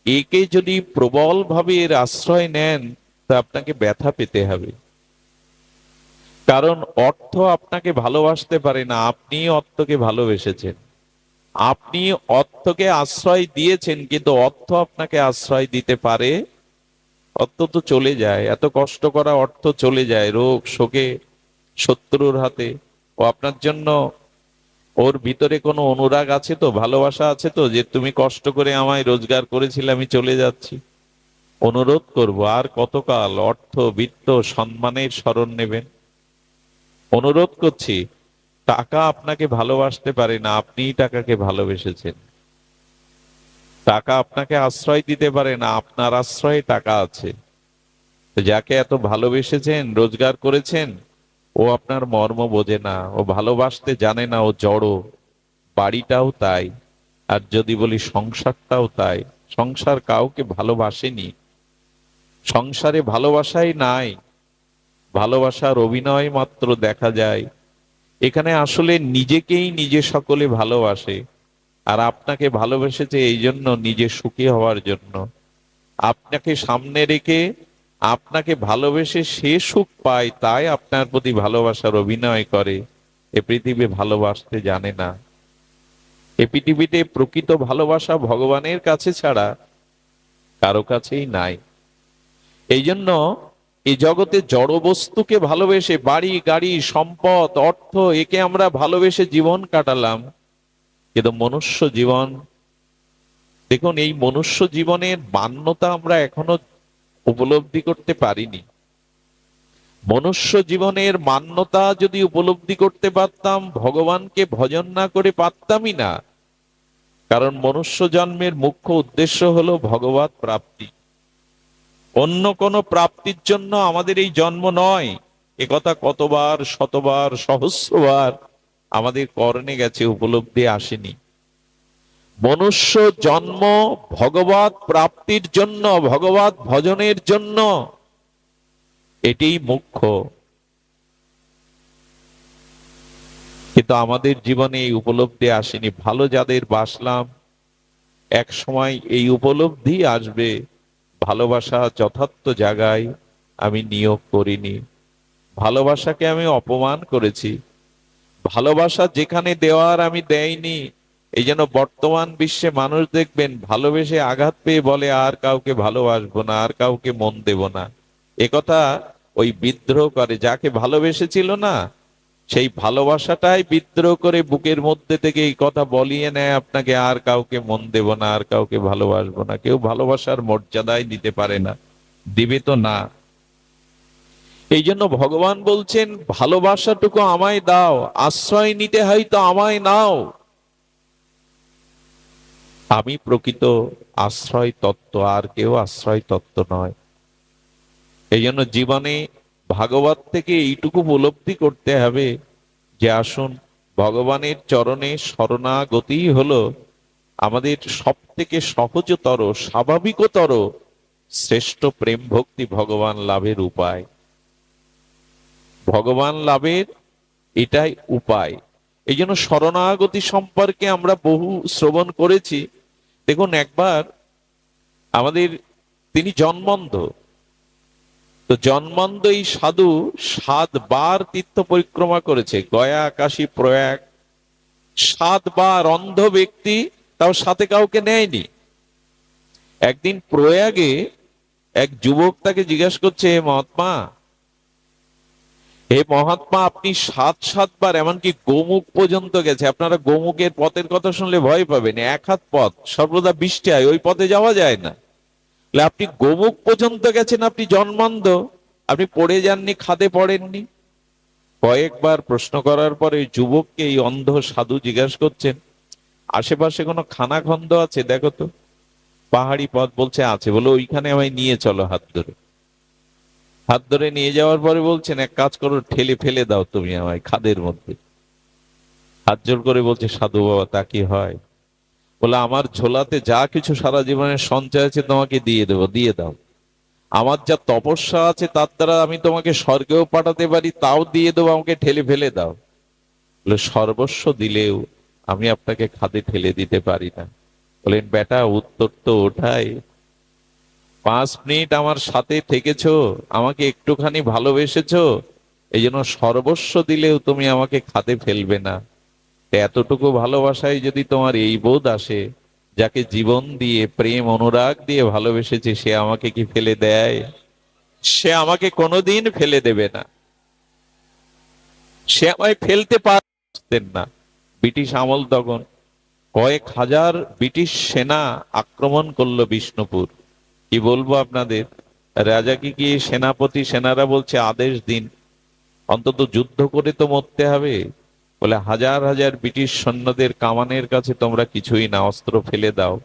একে যদি প্রবল ভাবে এর আশ্রয় নেন, তা আপনাকে ব্যথা পেতে হবে। কারণ অর্থ আপনাকে ভালোবাসতে পারে না, আপনি অর্থকে ভালোবেসেছেন। আপনি অর্থকে আশ্রয় দিয়েছেন, কিন্তু অর্থ আপনাকে আশ্রয় দিতে পারে? অর্থ তো চলে যায়, এত কষ্ট করা অর্থ চলে যায় রোগ শোকে, শত্রুর হাতে। ও আপনার জন্য, ওর ভিতরে কোনো অনুরাগ আছে তো, ভালোবাসা আছে তো, যে তুমি কষ্ট করে আমায় রোজগার করেছিলে, আমি চলে যাচ্ছি? অনুরোধ করব, আর কতকাল অর্থ বিত্ত সম্মানের শরণ নেবেন? অনুরোধ করছি, টাকা আপনাকে ভালোবাসতে পারে না, আপনিই টাকাকে ভালোবেসেছেন। টাকা আপনাকে আশ্রয় দিতে পারে না, আপনার আশ্রয়ে টাকা আছে। তো যাকে এত ভালোবেসেছেন, রোজগার করেছেন, ও আপনার মর্ম বোঝে না, ও ভালোবাসতে জানে না, ও জড়। বাড়িটাও তাই, আর যদি বলি সংসারটাও তাই। সংসার কাউকে ভালোবাসেনি, সংসারে ভালোবাসাই নাই, ভালোবাসার অভিনয় মাত্র দেখা যায়। এখানে আসলে নিজেকেই নিজে সকলে ভালোবাসে, আর আপনাকে ভালোবেসেছে এই জন্য, নিজে সুখী হওয়ার জন্য। আপনাকে সামনে রেখে, আপনাকে ভালোবেসে সে সুখ পায়, তাই আপনার প্রতি ভালোবাসার অভিনয় করে। এ পৃথিবী ভালোবাসতে জানে না। এ পৃথিবীতে প্রকৃত ভালোবাসা ভগবানের কাছে ছাড়া কারো কাছেই নাই। এই জন্য এই জগতে জড় বস্তুকে ভালোবেসে, বাড়ি গাড়ি সম্পদ অর্থ, একে আমরা ভালোবেসে জীবন কাটালাম। কিন্তু মনুষ্য জীবন, দেখুন, এই মনুষ্য জীবনের মান্যতা আমরা এখনো উপলব্ধি করতে পারিনি। মনুষ্য জীবনের মান্যতা যদি উপলব্ধি করতে পারতাম, ভগবানকে ভজন না করে পারতামই না। কারণ মনুষ্য জন্মের মুখ্য উদ্দেশ্য হলো ভগবৎ প্রাপ্তি। অন্য কোনো প্রাপ্তির জন্য আমাদের এই জন্ম নয়। একথা কতবার, শতবার, সহস্রবার আমাদের কর্ণে গেছে, উপলব্ধি আসেনি। মনুষ্য জন্ম ভগবৎ প্রাপ্তির জন্য, ভগবৎ ভজনের জন্য, এটাই মুখ্য। কিন্তু আমাদের জীবনে এই উপলব্ধি আসেনি। ভালো যাদের বাসলাম, এক সময় এই উপলব্ধি আসবে, ভালোবাসা যথার্থ জায়গায় আমি নিয়োগ করিনি, ভালোবাসাকে আমি অপমান করেছি, ভালোবাসা যেখানে দেওয়ার আমি দেইনি। এই জন্য বর্তমান বিশ্বে মানুষ দেখবেন ভালোবেসে আঘাত পেয়ে বলে, আর কাউকে ভালোবাসবো না, আর কাউকে মন দেব না। একথা ওই বিদ্রোহ করে, যাকে ভালোবেসেছিল না, সেই ভালোবাসাটাই বিদ্রোহ করে বুকের মধ্যে থেকে এই কথা বলিয়ে নেয় আপনাকে, আর কাউকে মন দেব না, আর কাউকে ভালোবাসবো না। কেউ ভালোবাসার মর্যাদাই দিতে পারে না, দিবে তো না। এই জন্য ভগবান বলছেন, ভালোবাসাটুকু আমায় দাও, আশ্রয় নিতে হয় তো আমায় নাও। আমি প্রকৃত আশ্রয় তত্ত্ব, আর কেউ আশ্রয় তত্ত্ব নয়। এই জন্য জীবনে ভাগবত থেকে এইটুকু উপলব্ধি করতে হবে যে আসুন, ভগবানের চরণে শরণাগতি হলো আমাদের সব থেকে সহজতর, স্বাভাবিকতর, শ্রেষ্ঠ প্রেম ভক্তি ভগবান লাভের উপায়। ভগবান লাভের এটাই উপায়। এই জন্য শরণাগতি সম্পর্কে আমরা বহু শ্রবণ করেছি। দেখুন, একবার আমাদের, তিনি জন্মন্ধ, তো জন্মন্ধ এই সাধু 7 বার তীর্থ পরিক্রমা করেছে, গয়া কাশী প্রয়াগ। 7 বার অন্ধ ব্যক্তি, তাও সাথে কাউকে নেয়নি। একদিন প্রয়াগে এক যুবক তাকে জিজ্ঞাসা করছে, হে মহাত্মা, হে মহাত্মা, আপনি 7 বার, এমনকি গোমুখ পর্যন্ত গেছে। আপনারা গোমুখের পথের কথা শুনলে ভয় পাবেন, 1 হাত পথ, সর্বদা বৃষ্টি হয়, ওই পথে যাওয়া যায় না। আপনি গোমুখ পর্যন্ত গেছেন, আপনি জন্মান্ধ, আপনি পড়ে যাননি, খাদে পড়েননি? কয়েকবার প্রশ্ন করার পরে যুবককে এই অন্ধ সাধু জিজ্ঞাসা করছেন, আশেপাশে কোনো খানাখন্দ আছে দেখো তো, পাহাড়ি পথ? বলছে আছে। বলে ওইখানে আমায় নিয়ে চলো হাত ধরে। হাত ধরে নিয়ে যাওয়ার পরে বলছেন, এক কাজ করো, ঠেলে ফেলে দাও তুমি আমায় খাদের মধ্যে। হাত জোর করে বলছে, সাধু বাবা তা কি হয়? বলে, আমার ঝোলাতে যা কিছু সারা জীবনের সঞ্চয় আছে তোমাকে দিয়ে দেবো, দিয়ে দাও। আমার যা তপস্যা আছে তার দ্বারা আমি তোমাকে স্বর্গেও পাঠাতে পারি, তাও দিয়ে দেবো, আমাকে ঠেলে ফেলে দাও। বলে, সর্বস্ব দিলেও আমি আপনাকে খাদে ঠেলে দিতে পারি না। বলেন, বেটা উত্তর তো ওঠাই, 5 মিনিট আমার সাথে থেকেছো, আমাকে একটুখানি ভালোবেসেছো, এই জন্য সর্বস্ব দিলেও তুমি আমাকে খাদে ফেলবে না। এতটুকু ভালোবাসায় যদি তোমার এই বোধ আসে, যাকে জীবন দিয়ে প্রেম অনুরাগ দিয়ে ভালোবেসেছে সে আমাকে কি ফেলে দেয়? সে আমাকে কোনোদিন ফেলে দেবে না। সে আমায় ফেলতে পারতেন না। ব্রিটিশ আমল তখন, কয়েক হাজার ব্রিটিশ সেনা আক্রমণ করলো বিষ্ণুপুর। কি বলবো আপনাদের, রাজাকে কি সেনাপতি সেনারা বলছে, আদেশ দিন, অন্তত যুদ্ধ করে তো মরতে হবে। বলে, হাজার হাজার ব্রিটিশ সৈন্যদের কামানের কাছে তোমরা কিছুই না, অস্ত্র ফেলে দাও।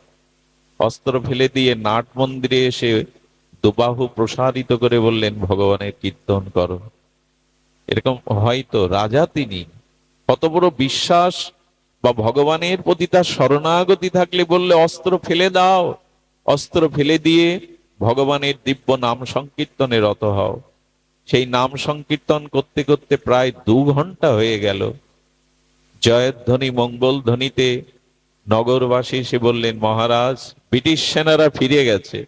অস্ত্র ফেলে দিয়ে নাট মন্দিরে এসে দুবাহু প্রসারিত করে বললেন, ভগবানের কীর্তন করো। এরকম হয়তো রাজা তিনি, কত বড় বিশ্বাস বা ভগবানের প্রতি তার শরণাগতি থাকলে বললে, অস্ত্র ফেলে দাও, অস্ত্র ফেলে দিয়ে ভগবানের দিব্য নাম সংকীর্তনে রত হও। সেই নাম সংকীর্তন করতে করতে প্রায় 2 ঘন্টা হয়ে গেল। জয়ধ্বনি মঙ্গল ধ্বনিতে নগরবাসী এসে বললেন, মহারাজ ব্রিটিশ সেনারা ফিরে গেছে।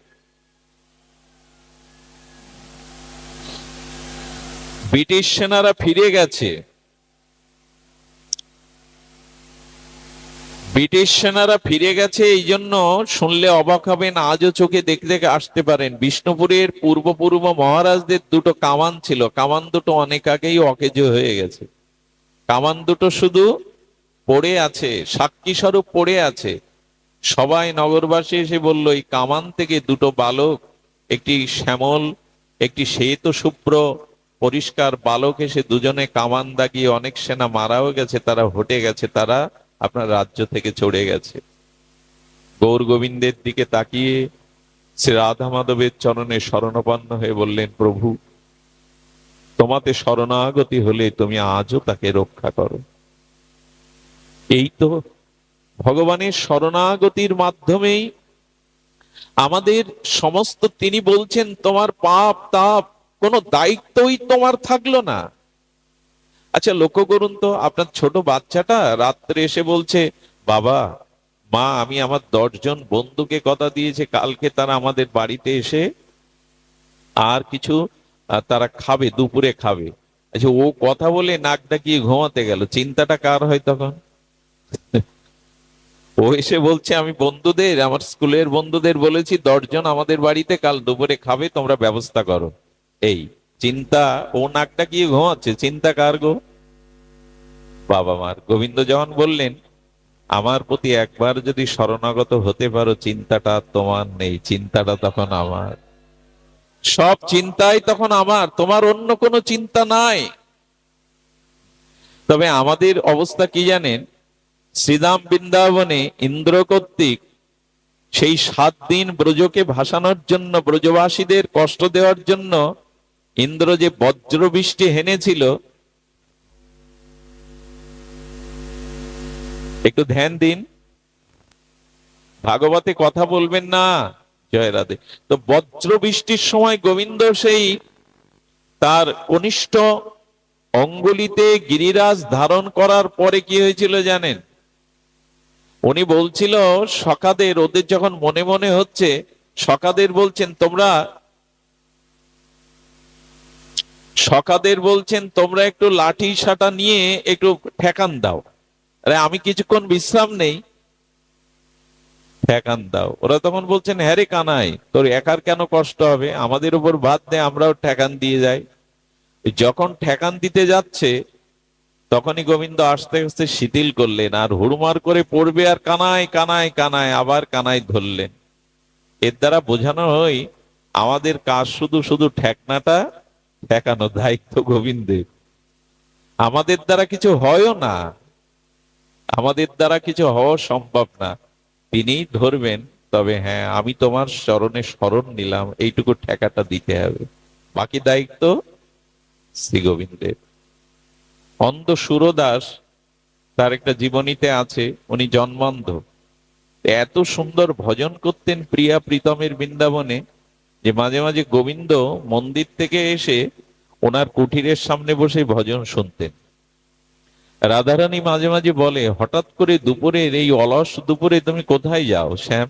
ব্রিটিশ সেনারা ফিরে গেছে। ব্রিটিশ সেনারা ফিরে গেছে, এই জন্য শুনলে অবাক হবেন, আজও চোখে দেখতে দেখে আসতে পারেন। বিষ্ণুপুরের পূর্ব মহারাজদের 2টো কামান ছিল, কামান দুটো অনেক আগেই অকেজো হয়ে গেছে। কামান দুটো শুধু পড়ে আছে, সাক্ষী স্বরূপ পড়ে আছে। সবাই নগরবাসী এসে বলল, এই কামান থেকে 2টো বালক, একটি শ্যামল একটি শ্বেত শুভ্র পরিষ্কার বালক এসে দুজনে কামান দাগিয়ে, অনেক সেনা মারাও গেছে, তারা হটে গেছে, তারা আপনার রাজ্য থেকে চড়ে গেছে। গৌর গোবিন্দের দিকে তাকিয়ে শ্রী রাধা মাধবের চরণে শরণাপন্ন হয়ে বললেন, প্রভু তোমাতে শরণাগতি হলে তুমি আজও তাকে রক্ষা করো। এই তো ভগবানের শরণাগতির মাধ্যমেই আমাদের সমস্ত, তিনি বলছেন তোমার পাপ তাপ কোনো দায়িত্বই তোমার থাকলো না। আচ্ছা লক্ষ্য করুন তো, আপনার ছোট বাচ্চাটা রাত্রে এসে বলছে, বাবা মা আমি আমার 10 জন বন্ধুকে কথা দিয়েছে কালকে তারা আমাদের বাড়িতে এসে আর কিছু তারা খাবে, দুপুরে খাবে। আচ্ছা ও কথা বলে নাক ডাকিয়ে ঘুমাতে গেল, চিন্তাটা কার হয় তখন? ও এসে বলছে, আমি বন্ধুদের, আমার স্কুলের বন্ধুদের বলেছি 10 জন আমাদের বাড়িতে কাল দুপুরে খাবে, তোমরা ব্যবস্থা করো। এই চিন্তা, ও নাক ডাকিয়ে ঘুমাচ্ছে, চিন্তা কার গো? বাবা মার। গোবিন্দ যখন বললেন, আমার প্রতি একবার যদি শরণাগত হতে পারো, চিন্তাটা তোমার নেই, চিন্তাটা তখন আমার। সব চিন্তাই তখন আমার, তোমার অন্য কোনো চিন্তা নাই। তবে আমাদের অবস্থা কি জানেন, শ্রীধাম বৃন্দাবনে ইন্দ্র কর্তৃক সেই 7 দিন ব্রজকে ভাসানোর জন্য, ব্রজবাসীদের কষ্ট দেওয়ার জন্য ইন্দ্র যে বজ্র বৃষ্টি হেনেছিল, একটু ধ্যান দিন, ভাগবতে কথা বলবেন না। জয় রাধে। তো বজ্র বৃষ্টির সময় গোবিন্দ সেই তার কনিষ্ঠ অঙ্গুলিতে গিরিরাজ ধারণ করার পরে কি হয়েছিল জানেন? উনি বলছিল সখাদের, ওদের যখন মনে মনে হচ্ছে, সখাদের বলছেন তোমরা, সখাদের বলছেন তোমরা একটু লাঠি সাটা নিয়ে একটু ঠেকান দাও। আরে আমি কিছুক্ষণ বিশ্রাম নেই, ঠেকান দাও। ওরা তখন বলছেন, হ্যাঁ রে কানাই, তোর একার কেন কষ্ট হবে, আমাদের উপর বাদ দে, আমরাও ঠেকান দিয়ে যাই। যখন ঠেকান দিতে যাচ্ছে তখনই গোবিন্দ আস্তে আস্তে শিথিল করলেন, আর হুড়মার করে পড়বে, আর কানায় কানায় কানায় আবার কানায় ধরলেন। এর দ্বারা বোঝানো হয় আমাদের কাজ শুধু শুধু ঠেকনাটা ঠেকানো, দায়িত্ব গোবিন্দের। আমাদের দ্বারা কিছু হয়ও না, আমাদের দ্বারা কিছু হওয়া সম্ভব না। তিনি ধরবেন, তবে হ্যাঁ আমি তোমার চরণে শরণ নিলাম, এইটুকু ঠেকাটা দিতে হবে, বাকি দায়িত্ব শ্রী গোবিন্দের। অন্ধ সুরদাস তার একটা জীবনীতে আছে, উনি জন্মান্ধ। এত সুন্দর ভজন করতেন প্রিয়া প্রীতমের বৃন্দাবনে, যে মাঝে মাঝে গোবিন্দ মন্দির থেকে এসে ওনার কুঠিরের সামনে বসে ভজন শুনতেন। রাধারানী মাঝে মাঝে বলে, হঠাৎ করে দুপুরের এই অলস দুপুরে তুমি কোথায় যাও শ্যাম?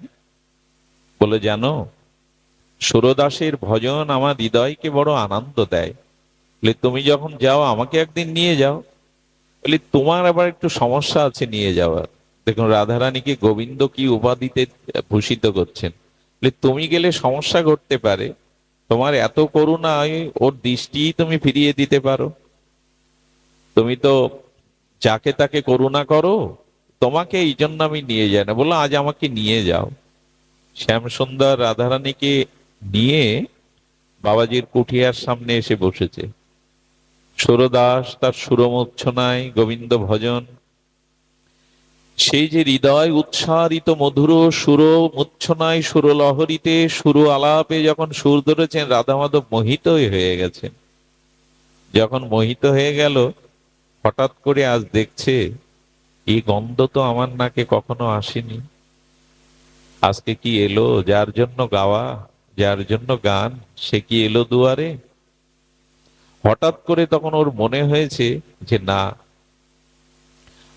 বলে, জানো, সুরদাসের ভজন আমার হৃদয়কে বড় আনন্দ দেয়। বলে, তুমি যখন যাও আমাকে একদিন নিয়ে যাও। বলে, তোমার আবার একটু সমস্যা আছে নিয়ে যাওয়ার। দেখুন রাধারানীকে গোবিন্দ কি উপাধিতে ভূষিত করছেন। বলে, তুমি গেলে সমস্যা ঘটতে পারে, তোমার এত করুণায় ওর দৃষ্টি তুমি ফিরিয়ে দিতে পারো। তুমি তো যাকে তাকে করুণা করো, তোমাকে এই জন্য আমি নিয়ে যাই না। বললো, আজ আমাকে নিয়ে যাও। শ্যামসুন্দর রাধারানীকে নিয়ে বাবাজির কুঠিয়ার সামনে এসে বসেছে। সুরদাস তার সুরমূর্ছনায় গোবিন্দ ভজন, সেই যে হৃদয় উচ্ছ্বারিত মধুর সুর মূর্ছনায় সুরলহরীতে সুর আলাপে যখন সুর ধরেছেন, রাধা মাধব মোহিত হয়ে গেছেন। যখন মোহিত হয়ে গেল, হঠাৎ করে আজ দেখছে এই গন্ধ তো আমার নাকে কখনো আসেনি। আজকে কি এলো? যার জন্য গাওয়া, যার জন্য গান, সে কি এলো দুয়ারে? হঠাৎ করে তখন ওর মনে হয়েছে যে না,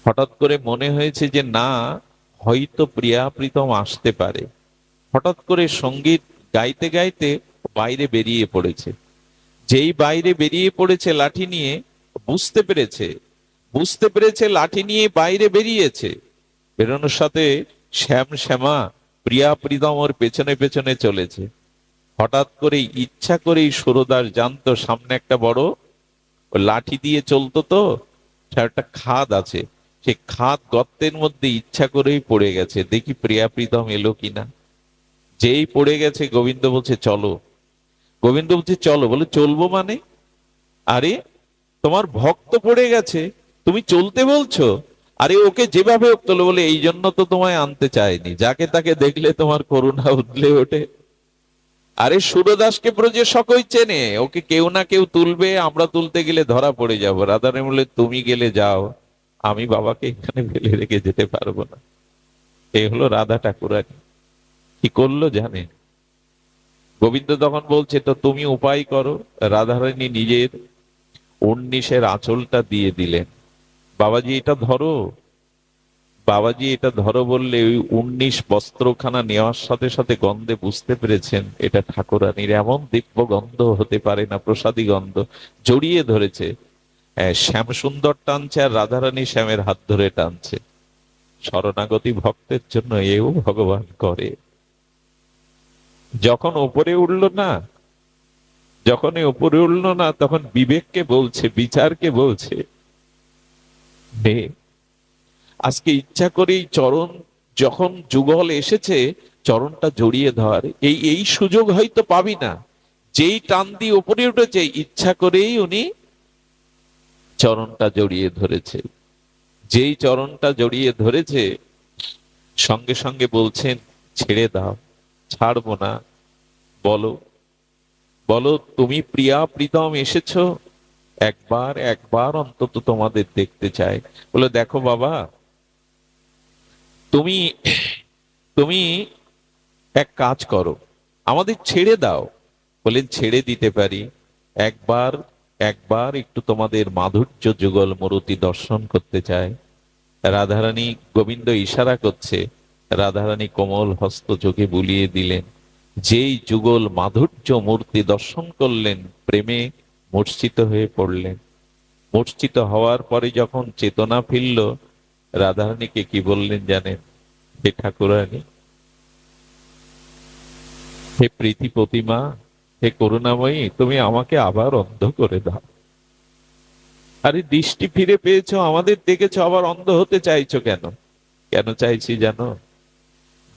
হঠাৎ করে মনে হয়েছে যে না, হয়তো প্রিয়া প্রীতম আসতে পারে। হঠাৎ করে সঙ্গীত গাইতে গাইতে বাইরে বেরিয়ে পড়েছে। যেই বাইরে বেরিয়ে পড়েছে লাঠি নিয়ে, বুঝতে পেরেছে, বুঝতে পেরেছে লাঠি নিয়ে বাইরে বেরিয়েছে। বেরোনোর সাথে শ্যাম শ্যামা প্রিয়া প্রীতম ওর পেছনে পেছনে চলেছে। হঠাৎ করে ইচ্ছা করেই সুরদাস জানতো সামনে একটা বড় লাঠি দিয়ে চলতো, তো একটা খাদ আছে, সে খাদ গর্তের মধ্যে ইচ্ছা করেই পড়ে গেছে, দেখি প্রিয়া প্রীতম এলো কিনা। যেই পড়ে গেছে, গোবিন্দ বলছে চলো। গোবিন্দ বলছে চলো। বলে, চলবো মানে? আরে, তোমার ভক্ত পড়ে গেছে, তুমি চলতে বলছো? আরে ওকে যেভাবে হোক তোলো। বলে, এই জন্য তো তোমায় আনতে চাইনি, যাকে তাকে দেখলে তোমার করুণা উঠলে ওঠে। আরে সুরদাসকে ব্রজে সকই চেনে, ওকে কেউ না কেউ তুলবে, আমরা তুলতে গেলে ধরা পড়ে যাব। রাধারানী বলে, তুমি গেলে যাও, আমি বাবাকে এখানে ফেলে রেখে যেতে পারবো না। এই হলো রাধা ঠাকুরানী। কি করলো জানে? গোবিন্দ তখন বলছে, তো তুমি উপায় করো। রাধারানী নিজের 19-এর আঁচলটা দিয়ে দিলেন। বাবাজি এটা ধরো, বাবাজি এটা ধরো বললে ওই 19 বস্ত্রখানা নেওয়ার সাথে সাথে গন্ধে বুঝতে পেরেছেন এটা ঠাকুরানীর। এমন দিব্য গন্ধ হতে পারে না, প্রসাদী গন্ধ। জড়িয়ে ধরেছে। শ্যাম সুন্দর টানছে আর রাধারানী শ্যামের হাত ধরে টানছে। শরণাগতি ভক্তের জন্য এও ভগবান করে। যখন উপরে উঠলো না, যখনই উপরে উঠলো না, তখন বিবেককে বলছে, বিচারকে বলছে, নে, আজকে ইচ্ছা করেই চরণ, যখন যুগল এসেছে, চরণটা জড়িয়ে ধর। এই এই সুযোগ হয়তো পাবি না। যেই টান দিয়ে উপরে উঠেছে, ইচ্ছা করেই উনি চরণটা জড়িয়ে ধরেছে। যেই চরণটা জড়িয়ে ধরেছে, সঙ্গে সঙ্গে বলছেন, ছেড়ে দাও। ছাড়বো না। বলো, বলো, তুমি প্রিয়া প্রীতম এসেছো, একবার একবার অন্তত তোমাদের দেখতে চাই। বলে, দেখো বাবা, তুমি তুমি এক কাজ করো, আমাদের ছেড়ে দাও। বলেন, ছেড়ে দিতে পারি। একবার একবার একটু তোমাদের মাধুর্য যুগল মূরতি দর্শন করতে চায়। রাধারানী, গোবিন্দ ইশারা করছে, রাধারানী কোমল হস্ত চোখে বুলিয়ে দিলেন। যেই যুগল মাধুর্য মূর্তি দর্শন করলেন, প্রেমে মূর্ছিত হয়ে পড়লেন। মূর্ছিত হওয়ার পরে যখন চেতনা ফিরল, রাধারানীকে কি বললেন জানেন? হে ঠাকুরানী, হে প্রীতি প্রতিমা, হে করুণাময়ী, তুমি আমাকে আবার অন্ধ করে দাও। আরে, দৃষ্টি ফিরে পেয়েছো, আমাদের দেখেছো, আবার অন্ধ হতে চাইছো কেন? কেন চাইছি জানো?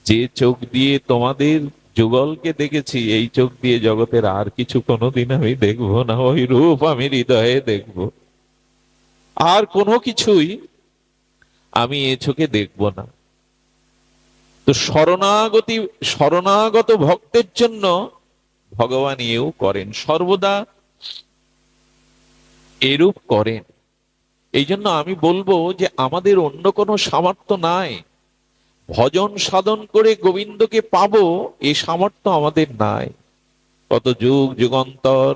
যে চোখ দিয়ে তোমাদের যুগলকে দেখেছি, এই চোখ দিয়ে জগতের আর কিছু কোনোদিন আমি দেখবো না। ওই রূপ আমি হৃদয়ে দেখবো, আর কোনো কিছুই আমি এ চোখে দেখবো না। তো শরণাগত ভক্তের জন্য ভগবান এও করেন, সর্বদা এরূপ করেন। এই জন্য আমি বলবো যে আমাদের অন্য কোনো সামর্থ্য নাই, ভজন সাধন করে গোবিন্দকে পাবো এই সামর্থ্য আমাদের নাই। কত যুগ যুগান্তর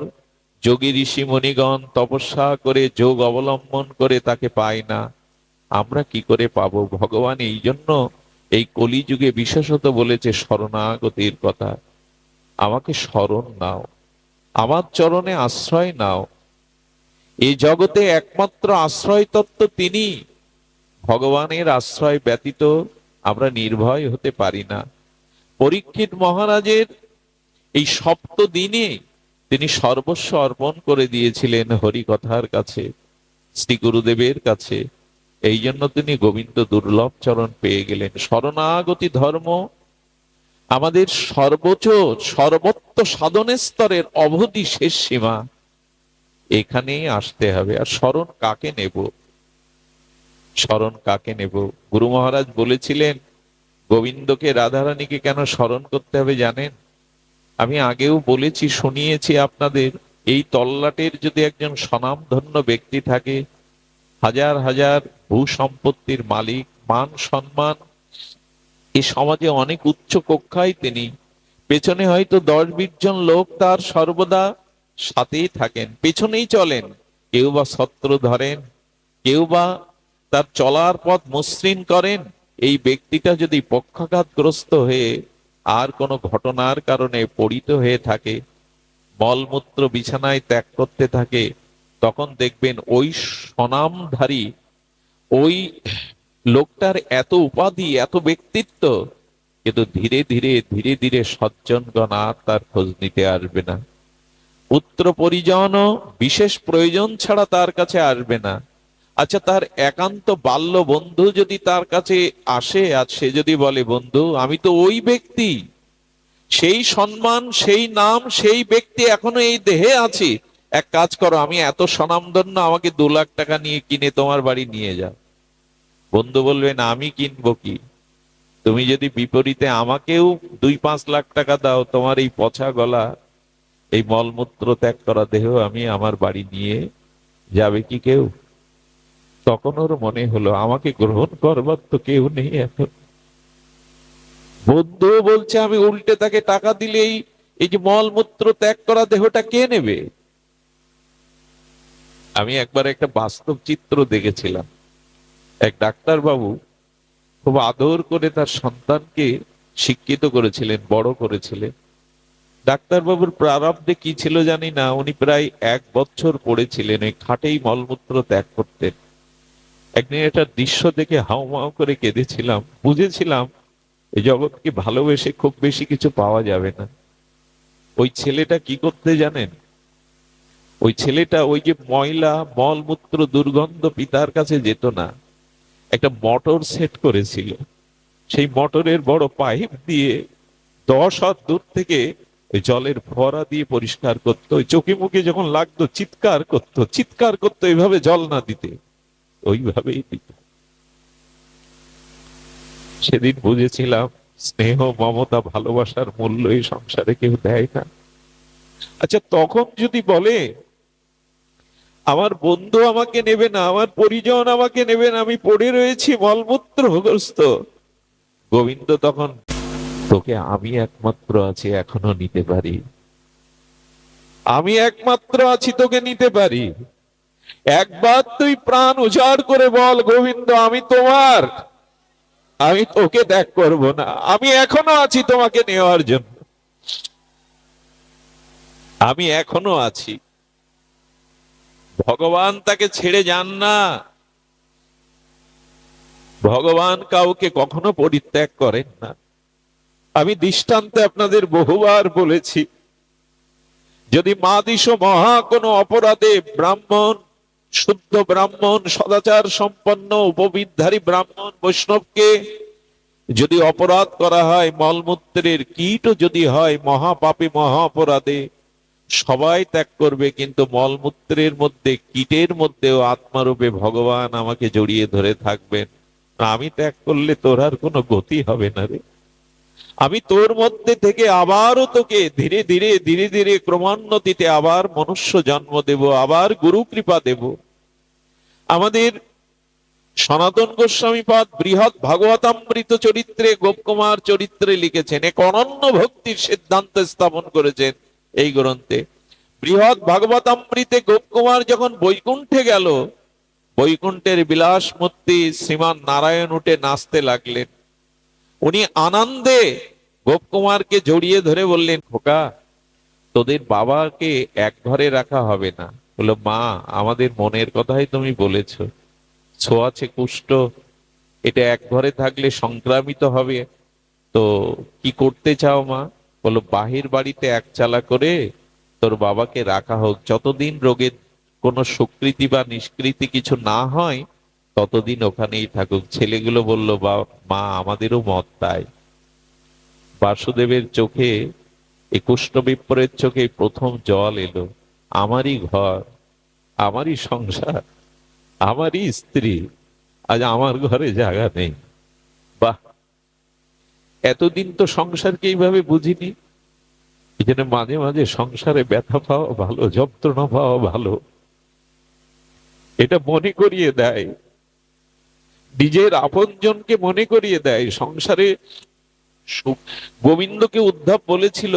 যোগী ঋষি মণিগণ তপস্যা করে যোগ অবলম্বন করে তাকে পায় না, আমরা কি করে পাবো? ভগবান এই জন্য এই কলিযুগে বিশেষত বলেছে শরণাগতির কথা। আমাকে শরণ নাও, আমার চরণে আশ্রয় নাও। এই জগতে একমাত্র আশ্রয় তত্ত্ব তিনি, ভগবানের আশ্রয় ব্যতীত আমরা নির্ভয় হতে পারি না। পরীক্ষিত মহারাজের এই সপ্ত দিনে তিনি সর্বস্ব অর্পণ করে দিয়েছিলেন হরিকথার কাছে, শ্রী গুরুদেবের কাছে। এই জন্য তিনি গোবিন্দ দুর্লভ চরণ পেয়ে গেলেন। শরণাগতি ধর্ম আমাদের সর্বোচ্চ সর্বত্র সাধনের স্তরের অবধি শেষ সীমা, এখানেই আসতে হবে। আর শরণ কাকে নেব? শরণ কাকে নেব? গুরু মহারাজ বলেছিলেন গোবিন্দকে রাধারানীকে কেন স্মরণ করতে হবে জানেন? আমি আগেও বলেছি, শুনিয়েছি আপনাদের। এই তল্লাটের যদি একজন স্বনামধন্য ব্যক্তি থাকে, হাজার হাজার ভূ সম্পত্তির মালিক, মান সম্মান, এই সমাজে অনেক উচ্চ কক্ষায় তিনি, পেছনে হয়তো 10-20 জন লোক তার সর্বদা সাথেই থাকেন, পেছনেই চলেন। কেউ বা ছত্র ধরেন, কেউ বা তার চলার পথ মসৃণ করেন। এই ব্যক্তিটা যদি পক্ষাঘাতগ্রস্ত হয়ে আর কোনো ঘটনার কারণে পড়িত হয়ে থাকে, মলমূত্র বিছানায় ত্যাগ করতে থাকে, তখন দেখবেন ওই স্বনামধারী ওই লোকটার এত উপাধি, এত ব্যক্তিত্ব, কিন্তু ধীরে ধীরে ধীরে ধীরে সজ্জনগণ আর তার খোঁজ নিতে আসবে না। পুত্র পরিজন বিশেষ প্রয়োজন ছাড়া তার কাছে আসবে না। আচ্ছা, তার একান্ত বাল্য বন্ধু যদি তার কাছে আসে, আর সে যদি বলে বন্ধু আমি তো ওই ব্যক্তি, সেই সম্মান, সেই নাম, সেই ব্যক্তি এখনো এই দেহে আছি, এক কাজ করো আমি এত স্বনামধন্য, আমাকে 2 লাখ টাকা নিয়ে কিনে তোমার বাড়ি নিয়ে যাও। বন্ধু বলবে না, আমি কিনবো কি? তুমি যদি বিপরীতে আমাকেও 2-5 লাখ টাকা দাও, তোমার এই পচা গলা, এই মলমূত্র ত্যাগ করা দেহ আমি আমার বাড়ি নিয়ে যাবে কি কেউ? তখন ওর মনে হলো আমাকে গ্রহণ করবার তো কেউ নেই এখন। বন্ধু বলছে আমি উল্টে তাকে টাকা দিলেই এই যে মলমূত্র ত্যাগ করা দেহটা কে নেবে? আমি একবার একটা বাস্তব চিত্র দেখেছিলাম। এক ডাক্তার বাবু খুব আদর করে তার সন্তানকে শিক্ষিত করেছিলেন, বড় করেছিলেন। ডাক্তারবাবুর প্রারব্ধে কি ছিল জানি না, উনি প্রায় 1 বছর পড়েছিলেন ওই খাটেই মলমূত্র ত্যাগ করতেন। একদিন একটা দৃশ্য দেখে হাউমাউ করে কেঁদেছিলাম। বুঝেছিলাম এই জগৎকে ভালোবেসে খুব বেশি কিছু পাওয়া যাবে না। ওই ছেলেটা কি করতে জানেন? ওই ছেলেটা ওই যে ময়লা মলমূত্র দুর্গন্ধ পিতার কাছে যেত না, একটা মোটর সেট করেছিল। সেই মোটরের বড় পাইপ দিয়ে 10 হাত দূর থেকে ওই জলের ফোয়ারা দিয়ে পরিষ্কার করতো। ওই চোখে মুখে যখন লাগতো চিৎকার করতো, চিৎকার করতো এইভাবে জল না দিতে, ওইভাবেই দিত। সেদিন বুঝেছিলাম স্নেহ, মমতা, ভালোবাসার মূল্য এই সংসারে কেউ দেয় না। আচ্ছা, তখন যদি বলে আমার বন্ধু আমাকে নেবে না, আমার পরিজন আমাকে নেবে না, আমি পড়ে রয়েছি মলমূত্রগ্রস্ত, গোবিন্দ তখন তোকে আমি একমাত্র আছি এখনো নিতে পারি, আমি একমাত্র আছি তোকে নিতে পারি। একবার তুই প্রাণ উজাড় করে বল গোবিন্দ আমি তোমার, আমি তোকে ত্যাগ করব না, আমি এখনো আছি তোমাকে নেওয়ার জন্য, আমি এখনো আছি। ভগবান তাকে ছেড়ে যান না, ভগবান কাউকে কখনো পরিত্যাগ করেন না। আমি দৃষ্টান্তে আপনাদের বহুবার বলেছি, যদি মাদিশ মহা কোনো অপরাধে ব্রাহ্মণ, শুদ্ধ ব্রাহ্মণ, সদাচার সম্পন্ন উপবিধারী ব্রাহ্মণ বৈষ্ণবকে যদি অপরাধ করা হয়, মলমূত্রের কীটও যদি হয়, মহাপাপী মহা অপরাধে, সবাই ত্যাগ করবে, কিন্তু মলমূত্রের মধ্যে কীটের মধ্যেও আত্মারূপে ভগবান আমাকে জড়িয়ে ধরে থাকবেন। আমি ত্যাগ করলে তোর আর কোনো গতি হবে না রে। আমি তোর মধ্যে থেকে আবারও তোকে ধীরে ধীরে ধীরে ধীরে ক্রমান্বতিতে আবার মনুষ্য জন্ম দেব, আবার গুরু কৃপা দেব। আমাদের সনাতন গোস্বামী পাদ বৃহৎ ভাগবতামৃত চরিত্রে গোপকুমার চরিত্রে লিখেছেন, এক অনন্য ভক্তির সিদ্ধান্ত স্থাপন করেছেন এই গ্রন্থে। বৃহৎ ভাগবতামৃতে গোপকুমার যখন বৈকুণ্ঠে গেল, বৈকুণ্ঠের বিলাসমূর্তি শ্রীমান নারায়ণ উঠে নাচতে লাগলেন। উনি আনন্দে গোপকুমারকে জড়িয়ে ধরে বললেন, খোকা, তোদের বাবাকে এক ঘরে রাখা হবে না। বললো, মা, আমাদের মনের কথাই তুমি বলেছো, ছোঁয়াচে কুষ্ঠ, এটা এক ঘরে থাকলে সংক্রামিত হবে, তো কি করতে চাও মা? বললো, বাহির বাড়িতে এক চালা করে তোর বাবাকে রাখা হোক, যতদিন রোগের কোনো সুকৃতি বা নিষ্কৃতি কিছু না হয় ততদিন ওখানেই থাকুক। ছেলেগুলো বলল, মা, আমাদেরও মত তাই। বাসুদেবের চোখে, এই কুষ্ঠ বিপ্রের চোখে প্রথম জল এলো। আমারই ঘর, আমারই সংসার, আমারই স্ত্রী, আজ আমার ঘরে জায়গা নেই। বাহ, এতদিন তো সংসারকে এইভাবে বুঝিনি। এই জন্য মাঝে মাঝে সংসারে ব্যথা পাওয়া ভালো, যন্ত্রণা পাওয়া ভালো, এটা মনে করিয়ে দেয়, নিজের আপনজনকে মনে করিয়ে দেয় সংসারে সুখ। গোবিন্দকে উদ্ধব বলেছিল,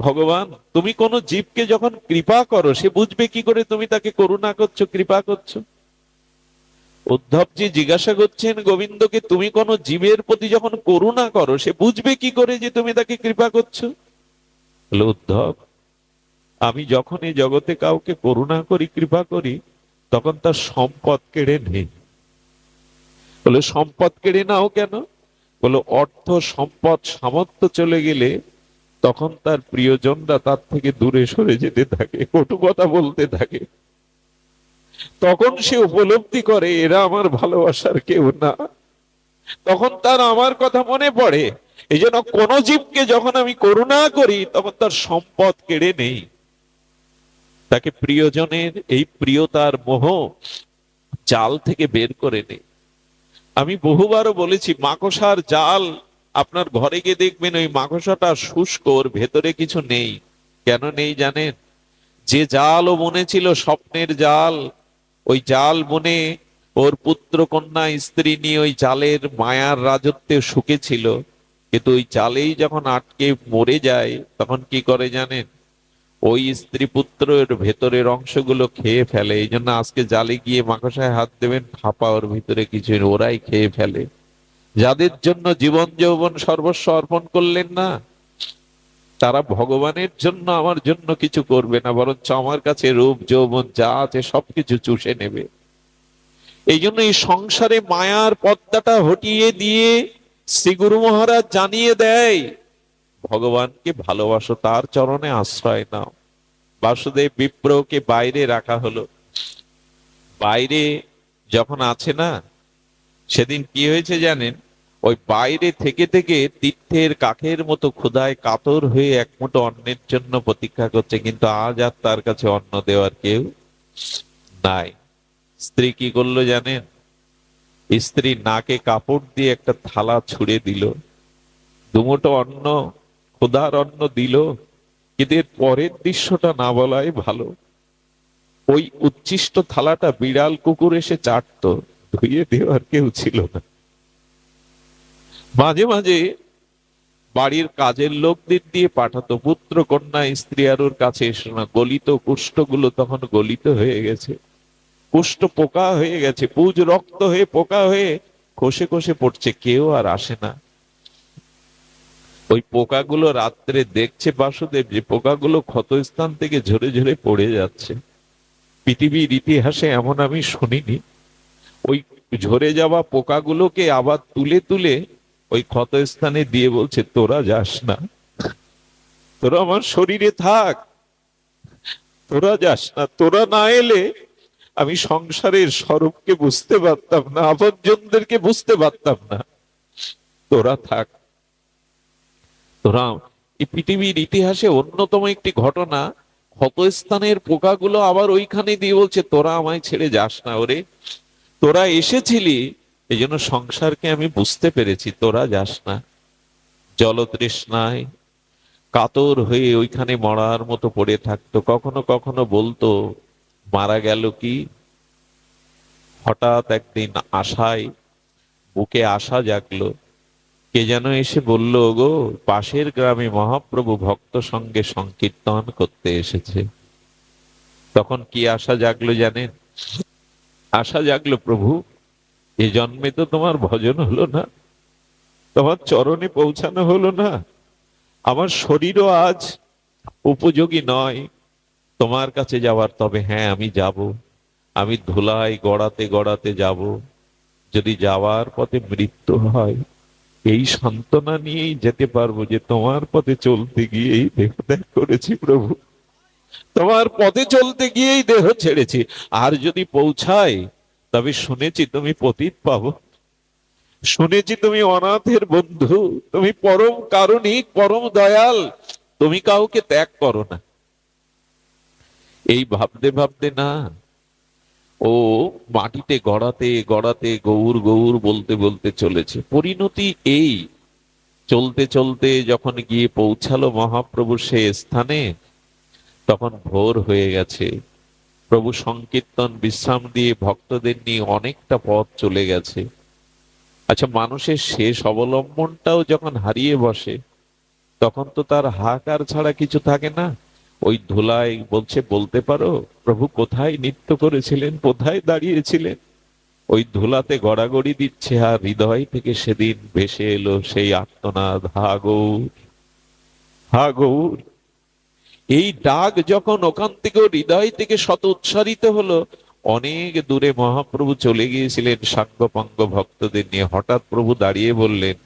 ভগবান, তুমি কোন জীবকে যখন কৃপা করো, সে বুঝবে কি করে তুমি তাকে করুণা করছো, কৃপা করছো? উদ্ধবজি জিজ্ঞাসা করছেন গোবিন্দকে, তুমি কোন জীবের প্রতি যখন করুণা করো, সে বুঝবে কি করে যে তুমি তাকে কৃপা করছো? বলে, উদ্ধব, আমি যখন এই জগতে কাউকে করুণা করি, কৃপা করি, তখন তার সম্পদ কেড়ে নেই। বলে, সম্পদ কেড়ে নাও কেন? বলো, অর্থ সম্পদ সামর্থ্য চলে গেলে তখন তার প্রিয়জনরা তার থেকে দূরে সরে যেতে থাকে, কটু কথা বলতে থাকে। তখন সে উপলব্ধি করে এরা আমার ভালোবাসার কেউ না, তখন তার আমার কথা মনে পড়ে। এই জন্য কোন জীবকে যখন আমি করুণা করি, তখন তার সম্পদ কেড়ে নেই, তাকে প্রিয়জনের এই প্রিয়তার মোহ জাল থেকে বের করে নেই। আমি বহুবারও বলেছি, মাকড়সার জাল, আপনার ঘরে গিয়ে দেখবেন ওই মাকড়সাটা শুষ্ক, ওর ভেতরে কিছু নেই। কেন নেই জানেন? যে জাল ও বুনেছিল, স্বপ্নের জাল, ওই জাল বুনে ওর পুত্র কন্যা স্ত্রী নিয়ে ওই জালের মায়ার রাজত্বে সুখে ছিল, কিন্তু ওই জালেই যখন আটকে মরে যায়, তখন কি করে জানেন? ওই স্ত্রী পুত্রের ভেতরের অংশগুলো খেয়ে ফেলে। এই জন্য আজকে জালে গিয়ে মাকড়সায় হাত দেবেন, ফাঁপা, ওর ভিতরে কিছু নেই, ওরাই খেয়ে ফেলে। যাদের জন্য জীবন যৌবন সর্বস্ব অর্পণ করলেন না, তারা ভগবানের জন্য, আমার জন্য কিছু করবে না, বরঞ্চ আমার কাছে রূপ যৌবন যা আছে সবকিছু চুষে নেবে। এই জন্য এই সংসারে মায়ার পর্দাটা হটিয়ে দিয়ে শ্রী গুরু মহারাজ জানিয়ে দেয়, ভগবানকে ভালোবাসো, তার চরণে আশ্রয় নাও। বাসুদেব বিপ্রকে বাইরে রাখা হলো। বাইরে যখন আছে না, সেদিন কি হয়েছে জানেন? ওই বাইরে থেকে থেকে তীর্থের কাকের মতো ক্ষুধায় কাতর হয়ে এক মুঠো অন্নের জন্য প্রতীক্ষা করছে, কিন্তু আজ আর তার কাছে অন্ন দেওয়ার কেউ নাই। স্ত্রী কি করলো জানেন? স্ত্রী নাকে কাপড় দিয়ে একটা থালা ছুঁড়ে দিল, দুমুঠো অন্ন, ক্ষুধার অন্ন দিল। কিন্তু এর পরের দৃশ্যটা না বলাই ভালো। ওই উচ্ছিষ্ট থালাটা বিড়াল কুকুর এসে চাটতো, ধুইয়ে দেওয়ার কেউ ছিল না। মাঝে মাঝে বাড়ির কাজের লোকদের দিয়ে পাঠাতো, পুত্র কন্যা স্ত্রী আর ওর কাছে এসো না। গলিত কুষ্ঠগুলো তখন গলিত হয়ে গেছে, কুষ্ঠ পোকা হয়ে গেছে, পুজ রক্ত হয়ে পোকা হয়ে খসে খসে পড়ছে, কেউ আর আসে না। ওই পোকাগুলো রাত্রে দেখছে বাসুদেব যে পোকাগুলো ক্ষতস্থান থেকে ঝরে ঝরে পড়ে যাচ্ছে। পৃথিবীর ইতিহাসে এমন আমি শুনিনি। ওই ঝরে যাওয়া পোকাগুলোকে আবার তুলে তুলে ওই ক্ষতস্থানে দিয়ে বলছে, তোরা যাস না, তোরা আমার শরীরে থাক, তোরা যাস না, তোরা না এলে আমি সংসারের স্বরূপকে বুঝতে পারতাম না, আপনজনদেরকে বুঝতে পারতাম না, তোরা থাক, তোরা। এই পৃথিবীর ইতিহাসে অন্যতম একটি ঘটনা, ক্ষতস্থানের পোকাগুলো আবার ওইখানে দিয়ে বলছে, তোরা আমায় ছেড়ে যাস না, ওরে তোরা এসেছিলি, এই জন্য সংসারকে আমি বুঝতে পেরেছি, তোরা যাস না। জলতৃষ্ণায় কাতর হয়ে ওইখানে মরার মতো পড়ে থাকতো। কখনো কখনো বলতো, মারা গেল কি, হঠাৎ একদিন আশায় বুকে আশা জাগলো, কে যেন এসে বলল, গো পাশের গ্রামে মহাপ্রভু ভক্ত সঙ্গে সংকীর্তন করতে এসেছে। তখন কি আশা জাগলো জানেন? আশা জাগলো, প্রভু এ জন্মে তো তোমার ভজন হলো না, তোমার চরণে পৌঁছানো হলো না, আমার শরীরও আজ উপযোগী নয় তোমার কাছে যাওয়ার। তবে হ্যাঁ, আমি যাব, আমি ধুলায় গড়াতে গড়াতে যাব, যদি যাওয়ার পথে মৃত্যু হয় এই সান্ত্বনা নিয়েই যেতে পারবো যে তোমার পথে চলতে গিয়েই দেহ ত্যাগ করেছি প্রভু, তোমার পথে চলতে গিয়েই দেহ ছেড়েছি। আর যদি পৌঁছাই তবে শুনেছি তুমি পতিত পাবো, শুনেছি তুমি অনাথের বন্ধু, তুমি পরম কারুণিক, পরম দয়াল, তুমি কাউকে ত্যাগ করো না। এই ভাবতে ভাবতে না, ও মাটিতে গড়াতে গড়াতে গৌর গৌর বলতে বলতে চলেছে। পরিণতি এই, চলতে চলতে যখন গিয়ে পৌঁছালো মহাপ্রভুর সেই স্থানে, তখন ভোর হয়ে গেছে। প্রভু সংকীর্তন বিশ্রাম দিয়ে ভক্তদের নিয়ে অনেকটা পথ চলে গেছে। আচ্ছা, মানুষের শেষ অবলম্বনটাও যখন হারিয়ে বসে, তখন তো তার হাহাকার ছাড়া কিছু থাকে না। ওই ধুলায় বলছে, বলতে পারো প্রভু কোথায় নৃত্য করেছিলেন, কোথায় দাঁড়িয়েছিলেন? ওই ধুলাতে গড়াগড়ি দিচ্ছে, আর হৃদয় থেকে সেদিন ভেসে এলো সেই আর্তনাদ, হা গৌর, হা গৌর। এই ডাক যখন ওখান থেকে হৃদয় থেকে শত উচ্চারিত হলো, অনেক দূরে মহাপ্রভু চলে গিয়েছিলেন সাঙ্গ পাঙ্গ ভক্তদের নিয়ে। হঠাৎ প্রভু দাঁড়িয়ে বললেন,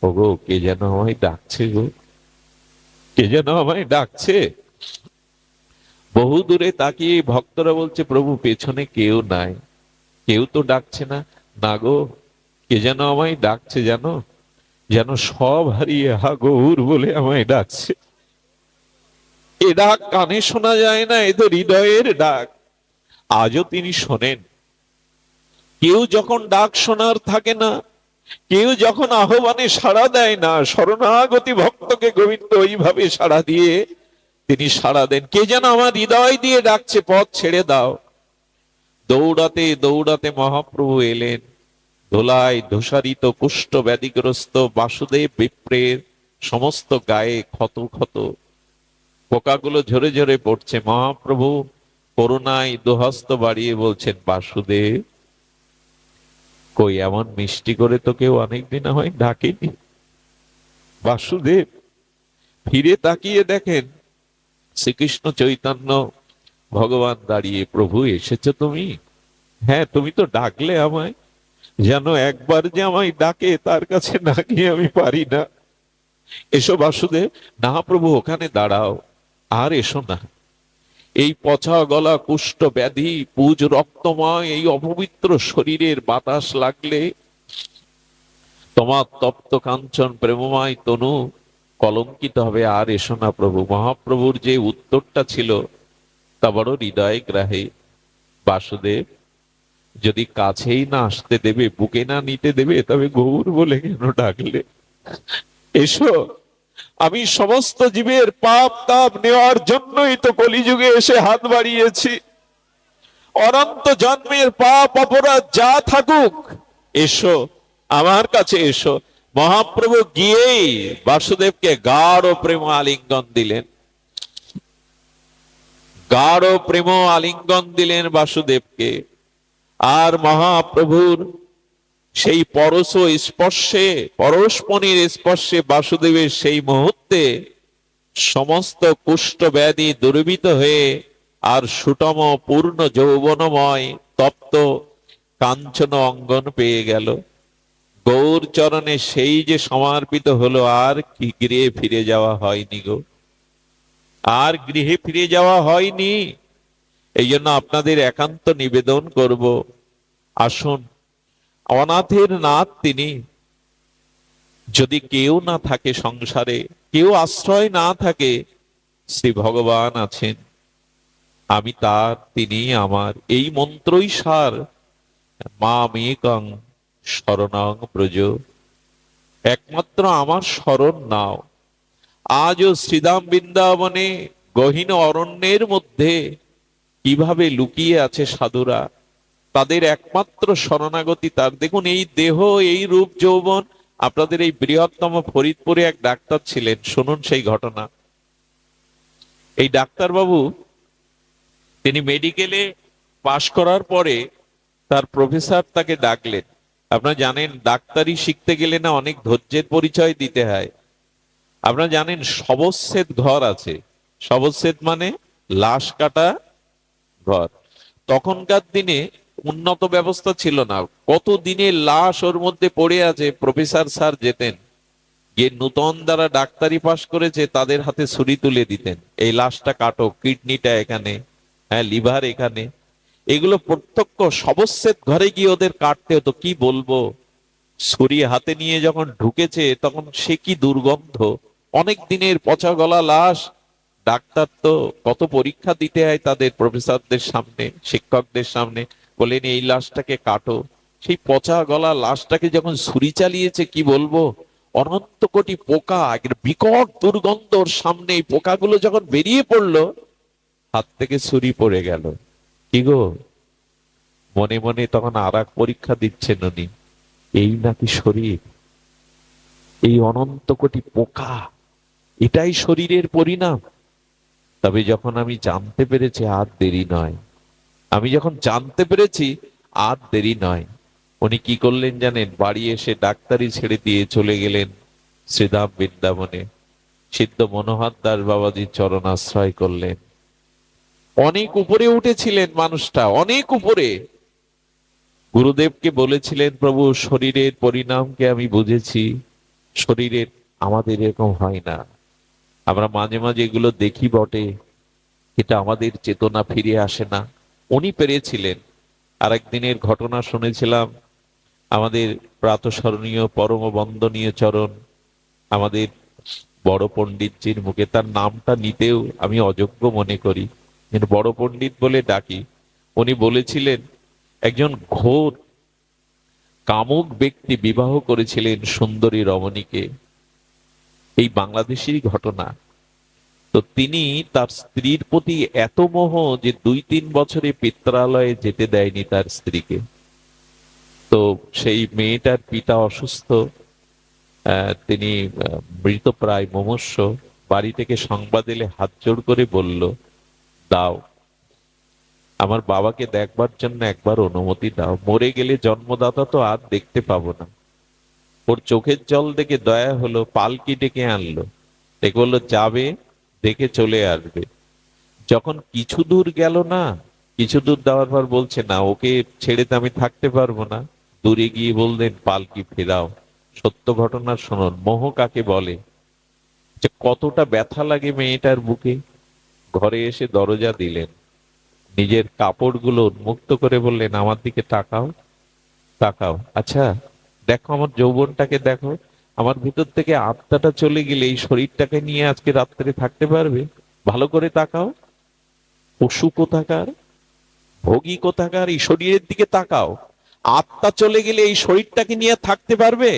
ওগো কে যেন আমায় ডাকছে গো, কে যেন আমায় ডাকছে। বহু দূরে তাকিয়ে ভক্তরা বলছে, প্রভু পেছনে কেউ নাই, কেউ তো ডাকছে না। না গো, কে যেন আমায় ডাকছে, জানো, যেন সব হারিয়ে হা গৌর বলে আমায় ডাকছে। এ ডাক কানে শোনা যায় না, এ তো হৃদয়ের ডাক। আজও তিনি শোনেন। কেউ যখন ডাক শোনার থাকে না, কেউ যখন আহ্বানে সাড়া দেয় না, শরণাগতি ভক্তকে গোবিন্দ ওইভাবে সাড়া দিয়ে তিনি সাড়া দেন। কে যেন আমার হৃদয় দিয়ে ডাকছে, পথ ছেড়ে দাও। দৌড়াতে দৌড়াতে মহাপ্রভু এলেন। ধোলায় ধূসারিত কুষ্ঠ ব্যাধিগ্রস্ত বাসুদেব বিপ্রের সমস্ত গায়ে ক্ষত ক্ষত, পোকাগুলো ঝরে ঝরে পড়ছে। মহাপ্রভু করুণায় দুহস্ত বাড়িয়ে বলছেন, বাসুদেব কই, এমন মিষ্টি করে তো কেউ অনেকদিন হয় ডাকেনি। বাসুদেব ফিরে তাকিয়ে দেখেন শ্রীকৃষ্ণ চৈতন্য ভগবান দাঁড়িয়ে। প্রভু এসেছো তুমি? হ্যাঁ, তুমি তো ডাকলে আমায়, যেন একবার যে আমায় ডাকে তার কাছে না গিয়ে আমি পারি না। এসো বাসুদেব। না প্রভু, ওখানে দাঁড়াও, আর এসো না। এই পচা গলা কুষ্ঠ ব্যাধি পুজ রক্তময় এই অপবিত্র শরীরের বাতাস লাগলে তোমার তপ্ত কাঞ্চন প্রেমময় তনু কলঙ্কিত হবে, আর এসো না প্রভু। মহাপ্রভুর যে উত্তরটা ছিল তা বড় হৃদয় গ্রাহী। বাসুদেব যদি কাছেই না আসতে দেবে, বুকে না নিতে দেবে, তবে গৌর বলে কেন ডাকলে? এসো, আমি সমস্ত জীবের পাপ তাপ নেওয়ার জন্যই তো কলিযুগে এসে হাত বাড়িয়েছি। অনন্ত জন্মের পাপ অপরাধ যা থাকুক, এসো আমার কাছে এসো। মহাপ্রভু গিয়েই বাসুদেবকে গাঢ় প্রেম আলিঙ্গন দিলেন, গাঢ় প্রেম আলিঙ্গন দিলেন বাসুদেবকে। আর মহাপ্রভুর সেই পরশ স্পর্শে, পরশমণির স্পর্শে বাসুদেবের সেই মুহূর্তে সমস্ত কুষ্ঠ ব্যাধি দুর্বিত হয়ে আর সুটম পূর্ণ যৌবনময় তপ্ত কাঞ্চন অঙ্গন পেয়ে গেল। গৌর চরণে সেই যে সমর্পিত হলো, আর কি গৃহে ফিরে যাওয়া হয়নি গো, আর গৃহে ফিরে যাওয়া হয়নি। এই জন্য আপনাদের একান্ত নিবেদন করব, আসুন, অনাথের নাথ তিনি। যদি কেউ না থাকে সংসারে, কেউ আশ্রয় না থাকে, শ্রী ভগবান আছেন, আমি তার, তিনি আমার। এই মন্ত্রই সার, মামেকং শরণং ব্রজ, একমাত্র আমার শরণ নাও। আজও শ্রীধাম বৃন্দাবনে গহীন অরণ্যের মধ্যে কিভাবে লুকিয়ে আছে সাধুরা, তাদের একমাত্র শরণাগতি তার। দেখুন, এই দেহ, এই রূপ যৌবন, আপনাদের এই বৃহত্তম ফরিদপুরে এক ডাক্তার ছিলেন, শুনুন সেই ঘটনা। এই ডাক্তারবাবু, তিনি মেডিকেলে পাশ করার পরে তার প্রফেসর তাকে ডাকলেন। আপনারা জানেন, ডাক্তারি শিখতে গেলে না অনেক ধৈর্যের পরিচয় দিতে হয়। আপনারা জানেন শবচ্ছেদ ঘর আছে। শবচ্ছেদ মানে লাশ কাটা ঘর। তখনকার দিনে উন্নত ব্যবস্থা ছিল না। কত দিনের লাশ ওর মধ্যে পড়ে আছে, প্রফেসর স্যার যেতেন, গিয়ে নূতন যারা ডাক্তারি পাশ করেছে তাদের হাতে ছুরি তুলে দিতেন, এই লাশটা কাটো, কিডনিটা এখানে, হ্যাঁ লিভার এখানে। এগুলো প্রত্যক্ষ শবচ্ছেদ ঘরে গিয়ে ওদের কাটতে হতো। কি বলবো, ছুরি হাতে নিয়ে যখন ঢুকেছে তখন সে কি দুর্গন্ধ, অনেক দিনের পচা গলা লাশ। ডাক্তার তো কত পরীক্ষা দিতে হয় তাদের, প্রফেসরদের সামনে, শিক্ষকদের সামনে, বলেন এই লাশটাকে কাটো। সেই পচা গলা লাশটাকে যখন ছুরি চালিয়েছে, কি বলবো, অনন্ত কোটি পোকা, এর বিকট দুর্গন্ধ। ওর সামনে এই পোকাগুলো যখন বেরিয়ে পড়লো, হাত থেকে ছুরি পড়ে গেল। কি গো, মনে মনে তখন আর এক পরীক্ষা দিচ্ছেন উনি, এই নাকি শরীর, এই অনন্ত কোটি পোকা, এটাই শরীরের পরিণাম। তবে যখন আমি জানতে পেরেছি আর দেরি নয়, আমি যখন জানতে পেরেছি আর দেরি নয়, উনি কি করলেন জানেন? বাড়ি এসে ডাক্তারি ছেড়ে দিয়ে চলে গেলেন শ্রীধাম বৃন্দাবনে, সিদ্ধ মনোহর দাস বাবাজির চরণ আশ্রয় করলেন। অনেক উপরে উঠেছিলেন মানুষটা, অনেক উপরে। গুরুদেবকে বলেছিলেন, প্রভু শরীরের পরিণামকে আমি বুঝেছি, শরীরের আমাদের এরকম হয় না, আমরা মাঝে মাঝে এগুলো দেখি বটে, এটা আমাদের চেতনা ফিরে আসে না। উনি পেরেছিলেন। আর একদিনের ঘটনা শুনেছিলাম, আমাদের প্রাতঃস্মরণীয় পরম বন্দনীয় চরণ, আমাদের বড় পণ্ডিতজির মুখে, তার নামটা নিতেও আমি অযোগ্য মনে করি, কিন্তু বড় পণ্ডিত বলে ডাকি। উনি বলেছিলেন, একজন ঘোর কামুক ব্যক্তি বিবাহ করেছিলেন সুন্দরী রমণীকে, এই বাংলাদেশেরই ঘটনা। তো তিনি তার স্ত্রীর প্রতি এত মোহ যে 2-3 বছরে পিত্রালয়ে যেতে দেয়নি তার স্ত্রীকে। তো সেই মেয়েটার পিতা অসুস্থ, তিনি মৃতপ্রায়, মুমূর্ষ। বাড়ি থেকে সংবাদ এলে হাত জোড় করে বলল, দাও, আমার বাবাকে দেখবার জন্য একবার অনুমতি দাও, মরে গেলে জন্মদাতা তো আর দেখতে পাবো না। ওর চোখের জল দেখে দয়া হলো, পালকি ডেকে আনলো, দেখে বললো যাবে, দেখে চলে আসবে। যখন কিছু দূর গেল না, কিছু দূর যাওয়ার পর বলছে, না, ওকে ছেড়ে তো আমি থাকতে পারবো না। দূরে গিয়ে বললেন, পালকি ফেরাও। সত্য ঘটনা শুনুন, মোহ কাকে বলে, যে কতটা ব্যথা লাগে মেয়েটার বুকে। ঘরে এসে দরজা দিলেন, নিজের কাপড়গুলো উন্মুক্ত করে বললেন, আমার দিকে তাকাও, তাকাও, আচ্ছা দেখো, আমার যৌবনটাকে দেখো, আমার ভিতর থেকে আত্মাটা চলে গেলে এই শরীরটাকে নিয়ে আজকে রাত্রে থাকতে পারবে? ভালো করে তাকাও, পশু কোথাকার, ভোগী কোথাকার, এই শরীরের দিকে তাকাও। আত্মা চলে গেলে এই শরীরটাকে নিয়ে থাকতে পারবে?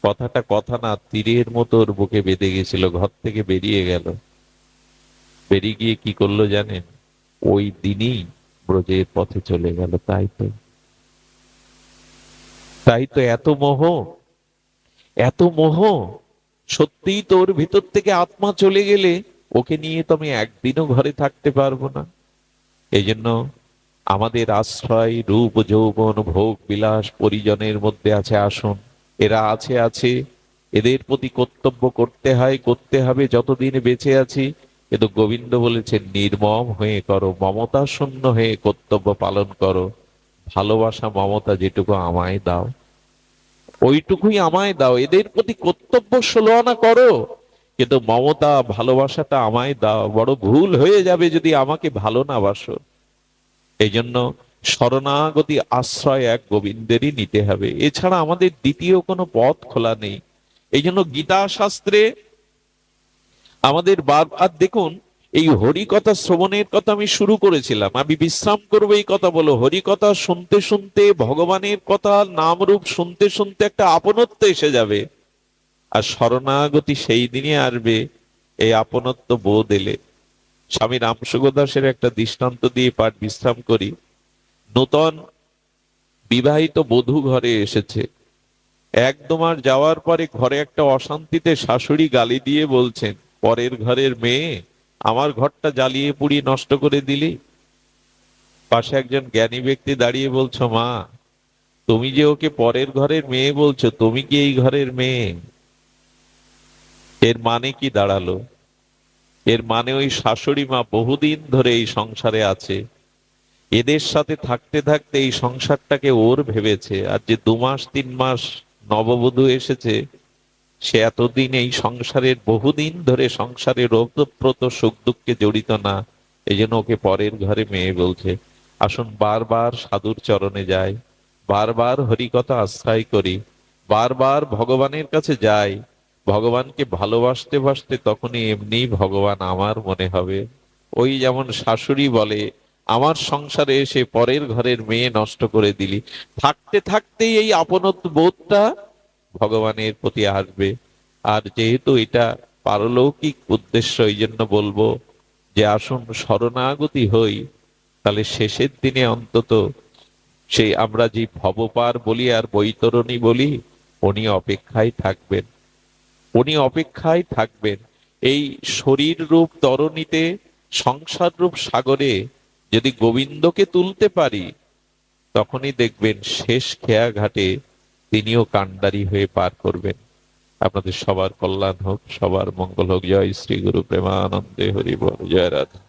কথাটা কথা না, তীরের মতো ওর বুকে বেঁধে গেছিল। ঘর থেকে বেরিয়ে গেল। বেরিয়ে গিয়ে কি করলো জানেন? ওই দিনই ব্রজের পথে চলে গেল। তাই তো, তাই তো, এত মোহ, এত মোহ। সত্যিই তো ওর ভিতর থেকে আত্মা চলে গেলে ওকে নিয়ে তো আমি একদিনও ঘরে থাকতে পারবো না। এই জন্য আমাদের আশ্রয় রূপ যৌবন ভোগ বিলাস পরিজনের মধ্যে আছে আসন। এরা আছে আছে, এদের প্রতি কর্তব্য করতে হয়, করতে হবে যতদিন বেঁচে আছি। কিন্তু গোবিন্দ বলেছেন, নির্মম হয়ে করো, মমতা শূন্য হয়ে কর্তব্য পালন করো। ভালোবাসা মমতা যেটুকু আমায় দাও, ওইটুকুই আমায় দাও। এদের প্রতি কর্তব্য 16 আনা করো, কিন্তু মমতা ভালোবাসাটা আমায় দাও। বড় ভুল হয়ে যাবে যদি আমাকে ভালো না বাসো। এই জন্য শরণাগতি আশ্রয় এক গোবিন্দেরই নিতে হবে, এছাড়া আমাদের দ্বিতীয় কোনো পথ খোলা নেই। এই জন্য গীতা শাস্ত্রে আমাদের বারবার দেখুন, এই হরি কথা শ্রবণের কথা আমি শুরু করেছিলাম, আমি বিশ্রাম করবো এই কথা বলো। হরি কথা শুনতে শুনতে, ভগবানের কথা নাম রূপ শুনতে শুনতে একটা আপনত্ব এসে যাবে। আর শরণাগতি সেই দিনই আসবে এই আপনত্ব বোধ এলে। স্বামী রামসুগদাসের একটা দৃষ্টান্ত দিয়ে পাঠ বিশ্রাম করি। নূতন বিবাহিত বধূ ঘরে এসেছে, একদম আর যাওয়ার পরে ঘরে একটা অশান্তিতে শাশুড়ি গালি দিয়ে বলছেন, পরের ঘরের মেয়ে, আমার ঘরটা জ্বালিয়ে পুড়িয়ে নষ্ট করে দিলি। পাশে একজন জ্ঞানী ব্যক্তি দাঁড়িয়ে বলছো, মা তুমি যে ওকে পরের ঘরের মেয়ে বলছো, তুমি কি এই ঘরের মেয়ে? এর মানে কি দাঁড়ালো? এর মানে ওই শাশুড়ি মা বহুদিন ধরে এই সংসারে আছে, এদের সাথে থাকতে থাকতে এই সংসারটাকে ওর ভেবেছে। আর যে 2 মাস 3 মাস নববধূ এসেছে, সে এতদিন এই সংসারের বহুদিন ধরে সংসারের ওতপ্রোত সুখ দুঃখে জড়িত না, এই জন্য ওকে পরের ঘরে মেয়ে বলছে। আসুন বারবার সাধুর চরণে যাই, বারবার হরিকথা আশ্রয় করি, বারবার ভগবানের কাছে যাই, ভগবানকে ভালোবাসতে বাসতে তখনই এমনি ভগবান আমার মনে হবে। ওই যেমন শাশুড়ি বলে, আমার সংসারে এসে পরের ঘরের মেয়ে নষ্ট করে দিলি, থাকতে থাকতেই এই আপনত্ব বোধটা ভগবানের প্রতি আসবে। আর যেহেতু এটা পারলৌকিক উদ্দেশ্য, এই জন্য বলবো যে আসুন শরণাগতি হই, তাহলে শেষের দিনে অন্তত সেই আমরা যে ভবপার বলি আর বৈতরণী বলি, উনি অপেক্ষায় থাকবেন, উনি অপেক্ষায় থাকবেন। এই শরীর রূপ তরণীতে, সংসার রূপ সাগরে যদি গোবিন্দকে তুলতে পারি, তখনই দেখবেন শেষ খেয়া ঘাটে তিনিও কান্ডারি হয়ে পার করবেন। আপনাদের সবার কল্যাণ হোক, সবার মঙ্গল হোক। জয় শ্রী গুরু প্রেমানন্দে হরি বল। জয় রাধা।